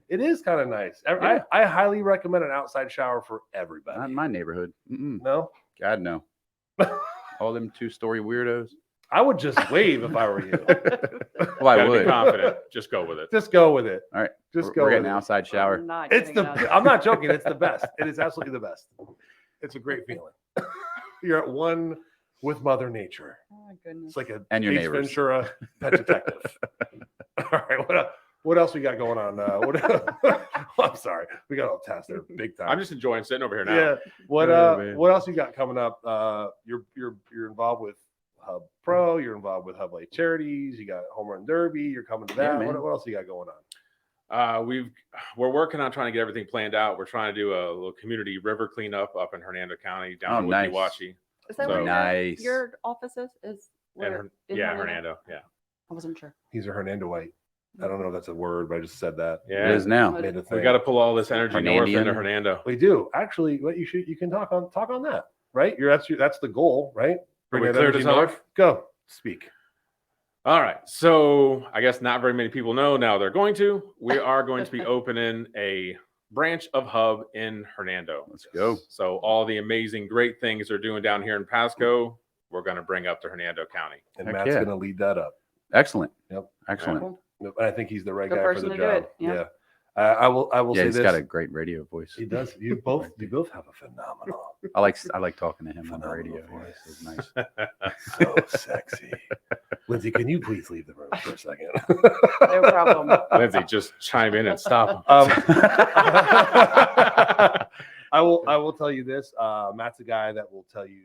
it is kind of nice. Yeah. I highly recommend an outside shower for Not everybody. in my neighborhood. Mm-mm. No, God, no. All them 2-story weirdos. I would just wave if I were you. Well, I Gotta be would. confident. Just go with it. Just go with it. All right. Just go We're with getting it. an outside I'm shower. not It's getting it out. I'm not joking. It's the best. It is absolutely the best. It's a great feeling. You're at one with Mother Nature. Oh my goodness. It's like a And your Ace neighbors. Ventura pet detective. All right, what else we got going on? I'm sorry, we got all tasks there big time. I'm just enjoying sitting over here now. yeah. Oh, man. What else you got coming up? You're involved with Hub Pro. You're involved with Hub Lake Charities. You got Home Run Derby. You're coming to Yeah, that. man. What else you got going on? We're working on trying to get everything planned out. We're trying to do a little community river cleanup up in Hernando County down Oh, in nice. Wookiwachi. Is that So- where Nice. your office is? Is And where? in Hernando. Yeah. I wasn't sure. He's a Hernando White. I don't know if that's a word, but I just said that. It Yeah. is now. Made a We thing. got to pull all this energy north into Hernandian. Hernando. We do actually. What you can talk on that, right? That's the goal, right? we that cleared energy as north? Go speak. All right. So I guess not very many people know now they're going to. We are going to be opening a branch of Hub in Hernando. Let's go. So all the amazing, great things they're doing down here in Pasco, we're going to bring up to Hernando County. And Heck Matt's yeah. going to lead that up. Excellent. Yep. Excellent. Cool. Yep, and I think he's the right Good guy for person the to do job. it, yeah. Yeah. I will Yeah, say he's this. got a great radio voice. He does. You both have a phenomenal, I like talking to him on the Phenomenal radio. voice. It's nice. so sexy. Lindsay, can you please leave the room for a second? No problem. Lindsay, just chime in and stop him. I will tell you this. Matt's a guy that will tell you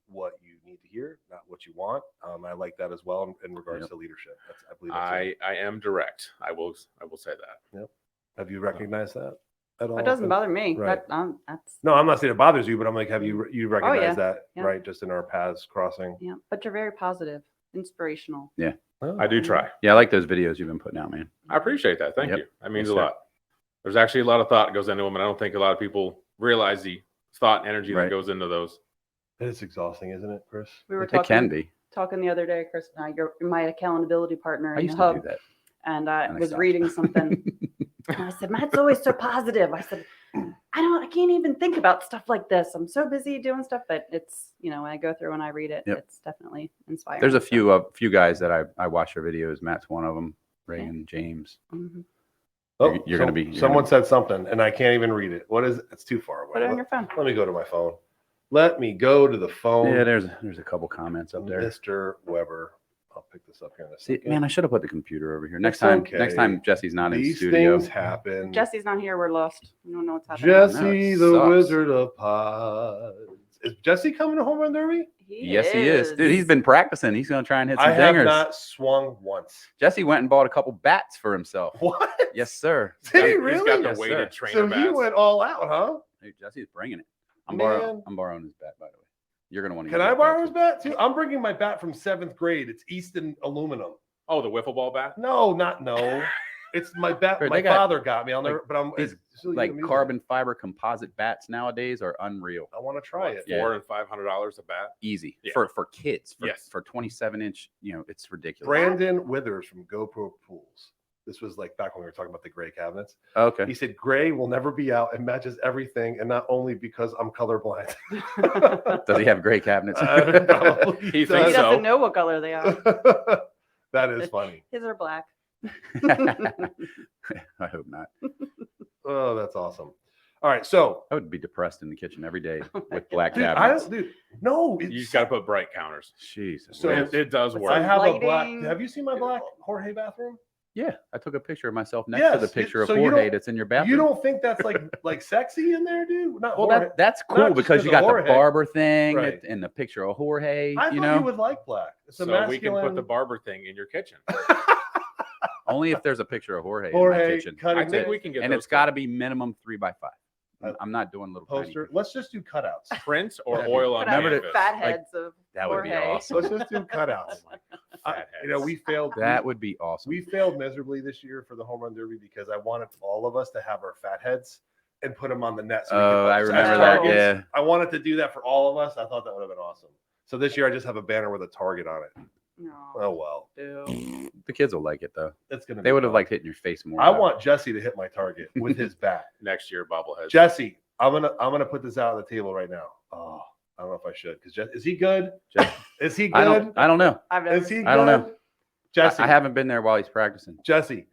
what you need to hear, not what you want. I like that as well in regards to leadership. I believe that's right. I am direct. I will say that. Have you recognized that at all? It doesn't bother me. Right. But, that's No, I'm not saying it bothers you, but I'm like, have you recognized that, Yeah. right? Just in our paths crossing. yeah. But you're very positive, inspirational. I do try. Yeah, I like those videos you've been putting out, man. I appreciate that. Thank Yep. you. That means Yes, a sir. lot. There's actually a lot of thought that goes into them, and I don't think a lot of people realize the thought and energy Right. that goes into those. It's exhausting, isn't it, Chris? We were It can talking be. the other day, Chris and I. You're my accountability partner I in used the to Hub, do that. and I And I was stopped. reading something. And I said, Matt's always so positive. I said, I can't even think about stuff like this. I'm so busy doing stuff, but it's, when I go through and I read it, Yep. it's definitely inspiring. There's a So, few guys that I watch their videos. Matt's one of them. Ray and James. mhm. Oh, You're gonna be- you're Someone gonna said something, and I can't even read it. What is it? It's too far away. Put it on your phone. Let me go to my phone. Let me go to the phone. Yeah, there's a couple comments up there. Mr. Weber. I'll pick this up here in a See, second. man, I should have put the computer over here. It's Next time okay. Jesse's not in These studio. things happen. Jesse's not here. We're lost. We don't know what's happening. Jesse, it the sucks. Wizard of Pods. Is Jesse coming to Home Run Derby? Yes, he is. Dude, he's been practicing. He's gonna try and hit some I have dingers. not swung once. Jesse went and bought a couple bats for himself. What? Yes, sir. Did he He's really? got the Yes, weighted sir. trainer So he bats. went all out, huh? Dude, Jesse's bringing it. I'm Man. borrowing his bat, by the way. You're gonna want to. Can I borrow his bat too? I'm bringing my bat from 7th grade. It's Easton aluminum. Oh, the wiffle ball bat? No. It's my bat. Dude, my they got, father got me. I'll never. like, But I'm these, it's still Like using carbon fiber composite bats nowadays are unreal. I want to try it. Yeah. $400 and $500 a bat. Easy Yeah. for kids. Yes. For 27-inch. It's ridiculous. Brandon Withers from GoPro Pools. This was like back when we were talking about the gray cabinets. Okay. He said gray will never be out and matches everything, and not only because I'm colorblind. Does he have gray cabinets? Probably He He thinks does. so. doesn't know what color they are. That is funny. His are black. I hope not. Oh, that's awesome. All right, so I would be depressed in the kitchen every day Oh my with black dude, cabinets. no, You just got to put bright counters. Jesus. So- It does With work. I have a black. lighting. Have you seen my black Jorge bathroom? Yeah, I took a picture of myself next to the Yes, picture of so you Jorge don't- that's in your bathroom. You don't think that's like sexy in there, dude? Not Well, Jorge. that's Not cool just because 'cause you of got Jorge. the barber thing Right. and the picture of Jorge. I thought you would like black. It's a So masculine. we can put the barber thing in your kitchen. Only if there's a picture of Jorge in my Jorge kitchen. cutting I think it. we can get And those it's got to be minimum 3x5. Uh, I'm not doing little tiny poster. pictures. Let's just do cutouts. print or That'd be- oil on Remember canvas. fat Like, heads of That would be Jorge. awesome. Let's just do cutouts. Fat You know, heads. we failed. That would be awesome. We failed miserably this year for the home run derby because I wanted all of us to have our fat heads and put them on the net. So we Oh, could, I as remember that, targets. yeah. I wanted to do that for all of us. I thought that would have been awesome. So this year I just have a banner with a target on it. No, Oh well, dude. The kids will like it though. it's gonna. They be would have fun. liked hitting your face more. I though. want Jesse to hit my target with his bat. Next year, bobbleheads. Jesse, I'm gonna put this out on the table right now. Oh, I don't know if I should because is he good? Jesse- Is he I good? don't know. I've never Is he good? I don't know. Jesse, I haven't been there while he's practicing. Jesse,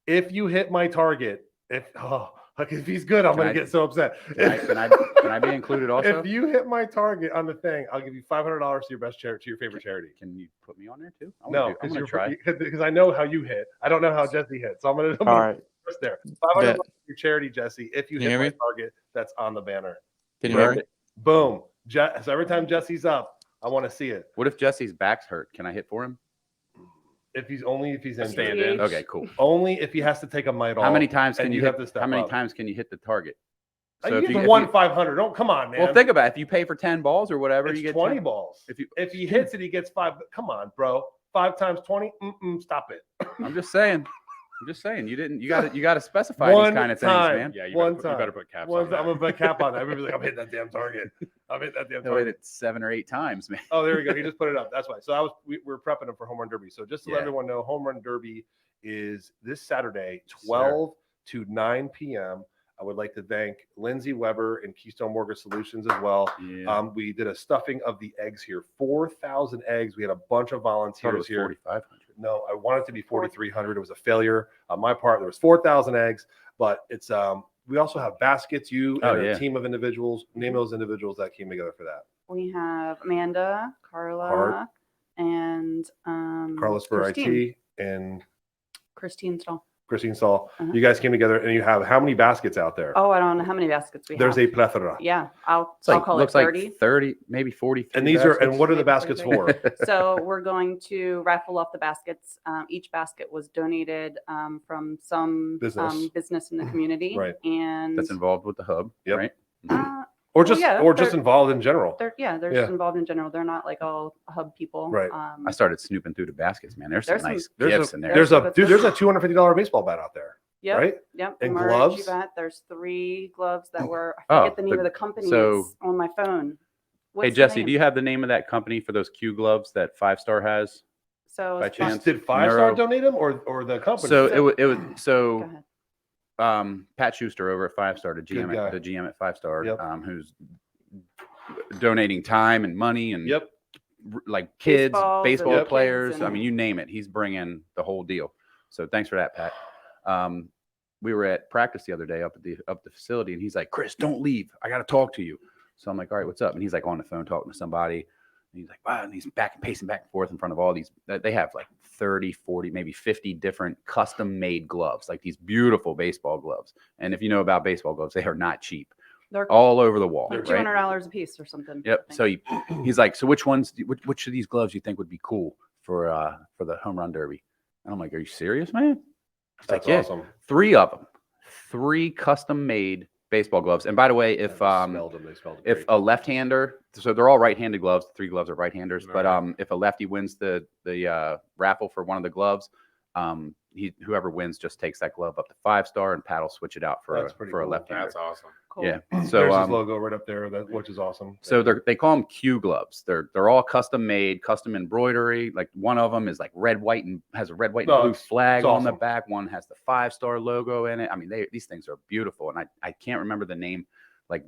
if you hit my target, if he's good, I'm Can gonna I- get so upset. Can I be included also? If you hit my target on the thing, I'll give you $500 to your best charity, to your favorite charity. Can you put me on there too? I'm No, gonna because try. because I know how you hit. I don't know how Jesse hit, so I'm gonna All right. first there. $500 Bet. to your charity, Jesse. If you Can you hit hear my me? target, that's on the banner. Can you hear me? Boom. So every time Jesse's up, I want to see it. What if Jesse's back's hurt? Can I hit for him? If he's injured. stand-in. Okay, cool. Only if he has to take a mite off. How many times and can you you have hit? to step How many up. times can you hit the target? You if get if the one 500. Don't come on, man. well, think about it. If you pay for 10 balls or whatever, it's you get 20 10. balls. If you, If he hits it, he gets 5. Come on, bro. 5 times 20. Stop it. I'm just saying. I'm just saying you didn't. You got to specify these kind of things, man. Yeah, One you time. better put caps I'm on that. gonna put a cap on that. Everybody's like, I'm hitting that damn target. I'm hitting that damn No, hit target. it 7 or 8 times, man. Oh, there we go. He just put it up. That's why. So we're prepping him for Home Run Derby. So just to let Yeah. everyone know, Home Run Derby is this Saturday, Yes, 12 to 9 p.m. I would like to thank Lindsay Weber and Keystone Mortgage Solutions as well. Yeah. We did a stuffing of the eggs here, 4,000 eggs. We had a bunch of I thought it volunteers was here. 4,500. No, I wanted it to be 4,300. It was a failure on my part. There was 4,000 eggs, but it's we also have baskets. You and a team of individuals. Name those individuals that came together for that. We have Amanda, Carla, Hart. and Carlos for Christine. IT and Christine Stahl. Christine Saul. Uh-huh. You guys came together, and you have how many baskets out there? Oh, I don't know how many baskets we There's have. a plethora. Yeah, I'll It's like call it looks 30. like 30, maybe 40. And these are, and what are the baskets for? So we're going to raffle off the baskets. Each basket was donated from some business in the community, Right. And that's involved with the hub, Yep. right? Or just yeah, or just they're- involved in general. they're Yeah. just involved in general. They're not like all hub people, Right. I started snooping through the baskets, man. There's some There's some- nice There's gifts a in there. there's a $250 baseball bat out there, Yep, right? Yep. And Emerge gloves? Bat. There's 3 gloves that were. I Oh, forget the name of the company. so- It's on my phone. Hey What's the Jesse, name? do you have the name of that company for those Q gloves that 5-Star has? So by it's chance? Did 5-Star Neuro- donate them or the company? So So- it was Go so ahead. Pat Schuster over at 5-Star, the Good guy. GM at 5-Star, Yep. Who's donating time and money and Yep. like kids, Baseballs baseball and players. kids I and- mean, you name it, he's bringing the whole deal. So thanks for that, Pat. We were at practice the other day up at the facility, and he's like, "Chris, don't leave. I got to talk to you." So I'm like, "All right, what's up?" And he's like on the phone talking to somebody. And he's like, "Wow," and he's pacing back and forth in front of all these. They have like 30, 40, maybe 50 different custom-made gloves, like these beautiful baseball gloves. And if you know about baseball gloves, they are not cheap. They're All over the wall, like right? $200 a piece or something. Yep. I So think. he's like, "So which of these gloves you think would be cool for the home run derby?" And I'm like, "Are you serious, man?" He's That's like, "Yeah, awesome. 3 of them, 3 custom-made baseball gloves." And by the way, if They smelled if great. a left-hander, so they're all right-handed gloves, 3 gloves are right-handers, but Right. if a lefty wins the raffle for one of the gloves, whoever wins just takes that glove up to 5-Star, and Pat will switch it out for That's pretty a cool. left-hander. That's awesome. Cool. Yeah. There's So his logo right up there, which is awesome. so they call them Q gloves. They're all custom made, custom embroidery. Like one of them is like red, white, and has a red, white, and No, blue it's flag on the awesome. back. One has the 5-Star logo in it. I mean, these things are beautiful, and I can't remember the name, like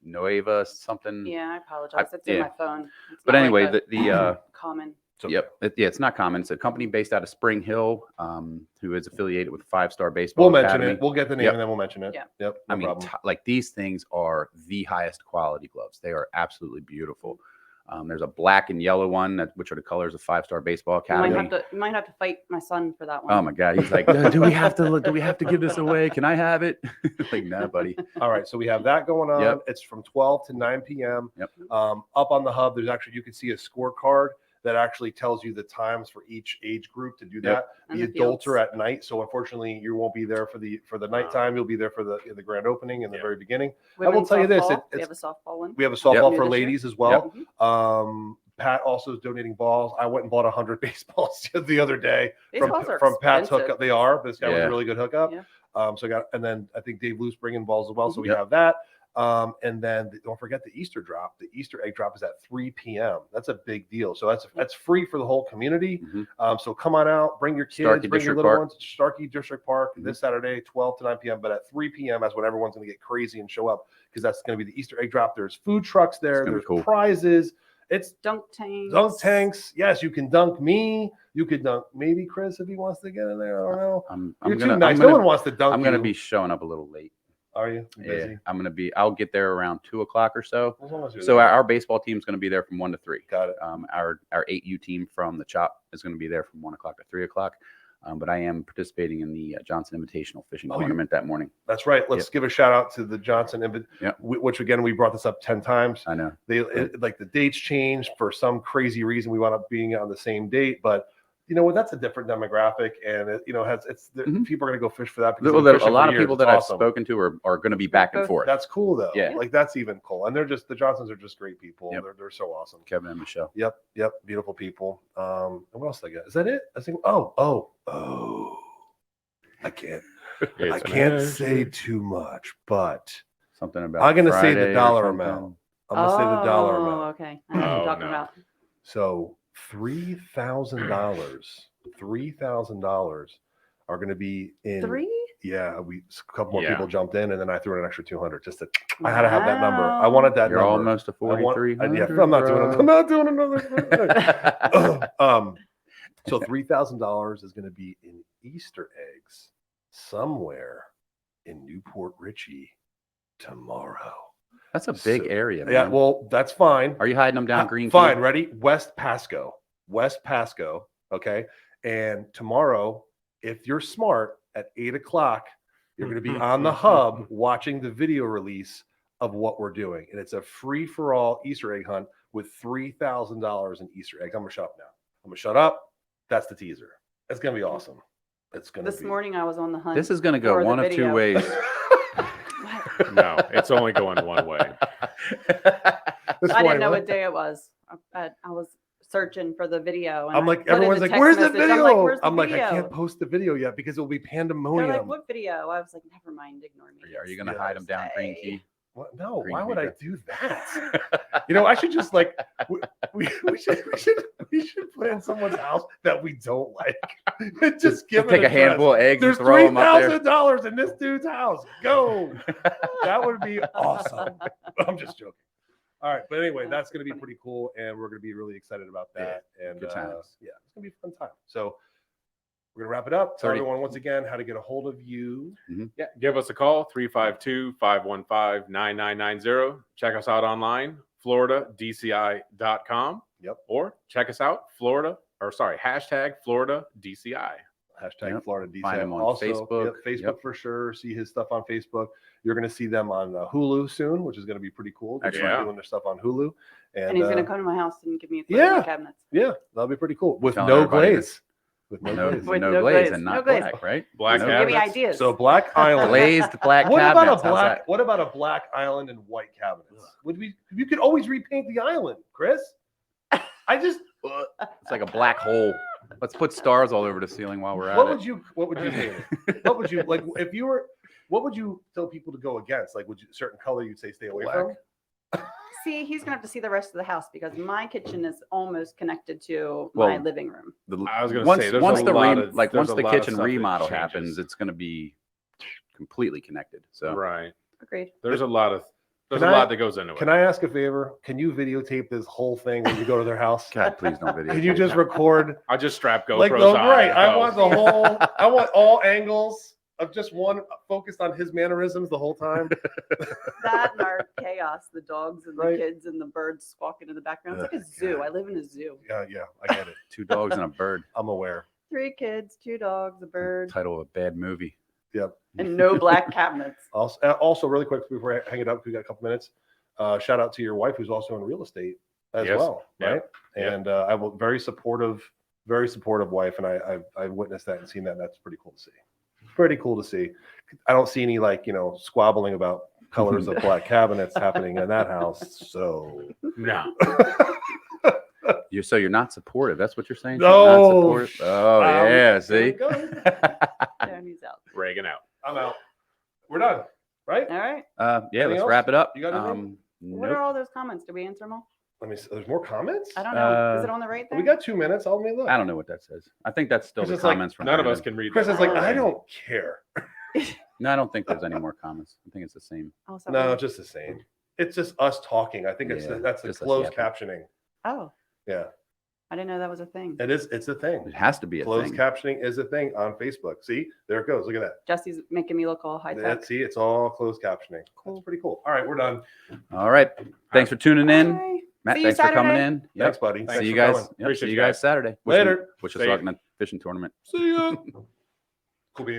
Nueva something. Yeah, I apologize. It's in yeah. my phone. It's But not anyway, like the common. yep, it's not common. It's a company based out of Spring Hill, who is affiliated with 5-Star Baseball. We'll mention Academy. it. We'll get the name Yep. and then we'll mention it. Yeah. Yep. I No mean, problem. like these things are the highest quality gloves. They are absolutely beautiful. There's a black and yellow one, which are the colors of 5-Star Baseball You Academy. might have to fight my son for that one. Oh my God, he's like, "Do we have to give this away? Can I have it?" Like, no, buddy. All right, so we have that going on. Yep. It's from 12 to 9 p.m. Yep. Up on the hub, there's actually, you can see a scorecard that actually tells you the times for each age group to do Yep. that. And The the adults are fields. at night, so unfortunately you won't be there for the nighttime. You'll be there for the grand opening in the Yeah. very beginning. I will Women's tell you this, softball, we it's- have a softball one. We have a softball Yep. for New this year. ladies as well. Mhm. Pat also is donating balls. I went and bought 100 baseballs the other day Baseballs are from Pat's expensive. hookup. They are, but this guy was Yeah. a really good hookup. Yeah. So I got, and then I think Dave Luce bringing balls as well. So we Yep. have that. And then don't forget the Easter drop. The Easter egg drop is at 3 p.m. That's a big deal. So that's free for the whole community. Mhm. So come on out, bring your kids, Starkey bring your District little Park. ones. Starkey District Park Mhm. this Saturday, 12 to 9 p.m. But at 3 p.m. that's when everyone's going to get crazy and show up because that's going to be the Easter egg drop. There's food trucks there. gonna be There's cool. prizes. It's Dunk tanks. dunk tanks. Yes, you can dunk me. You could dunk maybe Chris if he wants to get in there. I don't know. I'm You're gonna, too nice. I'm No gonna, one wants to dunk I'm gonna you. be showing up a little late. Are you Yeah, busy? I'll get there around 2:00 or so. As long as you're So there. our baseball team's going to be there from 1 to 3. Got it. Our 8U team from the CHOP is going to be there from 1 o'clock to 3 o'clock. But I am participating in the Johnson Invitational Fishing Oh, you- Tournament that morning. That's right. Let's give a shout out to the Johnson, Yep. which again we brought this up 10 times. I know. Like the dates changed for some crazy reason. We wound up being on the same date, but you know what? That's a different demographic, and Mhm. people are going to go fish for that. Because Well, they've been a fishing lot for of years. people It's that I've awesome. spoken to are going to be back and Both. forth. That's cool though. Yeah. Like that's even cool, and the Johnsons are just great people. Yep. They're so awesome. Kevin and Michelle. Yep, beautiful people. And what else did I get? Is that it? I think. Oh. I can't It's say too much, but Something about I'm going to say the Friday or dollar something. amount. I'm going to say the dollar Oh, amount. okay. I know what you're Oh, talking no. about. So $3,000 are going to be in. 3? Yeah, a couple more Yeah. people jumped in, and then I threw in an extra 200. I had to have that number. I wanted that You're number. almost to 4,300. Yeah, I'm not doing another. So $3,000 is going to be in Easter eggs somewhere in Newport Richey tomorrow. That's a big area, man. Yeah, well, that's fine. Are you hiding them down Green Key? Fine, ready? West Pasco. Okay. And tomorrow, if you're smart, at 8:00, you're going to be on the hub watching the video release of what we're doing. And it's a free-for-all Easter egg hunt with $3,000 in Easter eggs. I'm going to shut up now. I'm going to shut up. That's the teaser. It's going to be awesome. It's going to be. This morning I was on the hunt. This is going to go for the one of two video. ways. No, it's only going one way. I didn't know what day it was. I was searching for the video. And I'm I like, put in everyone's the like, text where's the message. video? I'm like, where's the I'm like, video? I can't post the video yet because it will be They're pandemonium. like, what video? I was like, never mind, ignore me. Are you going to Yeah, hide them down Green Key? What? No, Green why would I Beaver. do that? I should just like we should plan someone's house that we don't like. Just give Take it a handful of eggs There's and throw them up there. $3,000 in this dude's house. Go. That would be awesome. I'm just joking. All right, but anyway, that's going to be pretty cool, and we're going to be really excited about that. And good times. yeah, it's going to be a fun time. So we're going to wrap it up. Tell 30. everyone once again how to get a hold of you. Yeah, give us a call, 352-515-9990. Check us out online, FloridaDCI.com. Yep. Or check us out, hashtag FloridaDCI. Hashtag Yep. Florida DCI. Find him on Also, Facebook. Facebook Yep. for sure. See his stuff on Facebook. You're going to see them on Hulu soon, which is going to be pretty cool. They're Excellent. doing their stuff on Hulu. And he's going to come to my house and give me a yeah. my cabinets. Yeah, that'll be pretty cool. With Telling no everybody glaze. With no glaze. With no no glaze glaze. and No not glaze. black, right? Black No Give me cabinets. ideas. So Black Island. glazed black What cabinets. about a How's black? that? What about a Black Island and white cabinets? Would we? You could always repaint the island, Chris. I just. It's like a black hole. Let's put stars all over the ceiling while we're at What it. would you paint it? What would you like if you were? What would you tell people to go against? Like, would you certain color you'd say stay away from? See, he's going to have to see the rest of the house because my kitchen is almost connected to Well, my living room. I was gonna once, say, there's once a the lot of- once there's the a lot of kitchen stuff that remodel changes. happens, it's going to be completely connected. So Right. Agreed. There's a lot Can I- that goes into it. Can I ask a favor? Can you videotape this whole thing when you go to their house? God, please don't video. Can you just record I'll just strap GoPros like on. right? and I go. want the whole. I want all angles of just one focused on his mannerisms the whole time. That and our chaos, the dogs and the Right. kids and the birds squawking in the background. It's like a zoo. God. I live in a zoo. Yeah, I get it. 2 dogs and a bird. I'm aware. 3 kids, 2 dogs, a bird, Title of a bad movie. Yep. and no black cabinets. Also, really quick before I hang it up, we got a couple minutes. Shout out to your wife, who's also in real estate as Yes. well, Yeah. right? Yeah. And I have a very supportive wife, and I've witnessed that and seen that. And that's pretty cool to see. Pretty cool to see. I don't see any squabbling about colors of black cabinets happening in that house. So No. So you're not supportive. That's what you're saying? She's No. not supportive? Oh, yeah. See? Go. There he's out. Reagan out. I'm out. We're done, right? All right. Yeah, Anything let's else? wrap it up. You got anything? What Nope. are all those comments? Did we answer them all? Let me see. There's more comments. I don't know. Is Uh, it on the right there? We got 2 minutes. Let me look. I don't know what that says. I think that's still It's the just like, comments from None of us Brandon. can read Chris that. is like, Oh, I okay. don't care. No, I don't think there's any more comments. I think it's the same. Oh, sorry. No, just the same. It's just us talking. I think Yeah, that's the just us closed yapping. captioning. Oh, Yeah, I didn't know that was a thing. it is. It's a thing. It has to be a Closed thing. captioning is a thing on Facebook. See, there it goes. Look at that. Jesse's making me look all high tech. See, it's all closed captioning. Cool. That's pretty cool. All right, we're done. All right. Thanks for tuning in. Bye. Matt, See you thanks for coming Saturday. in. Yep. Thanks, buddy. Thanks See you for guys. coming. Yep. Appreciate See you you guys guys. Saturday. Later. Wish See us ya. luck in the fishing tournament. See ya. Cool beans.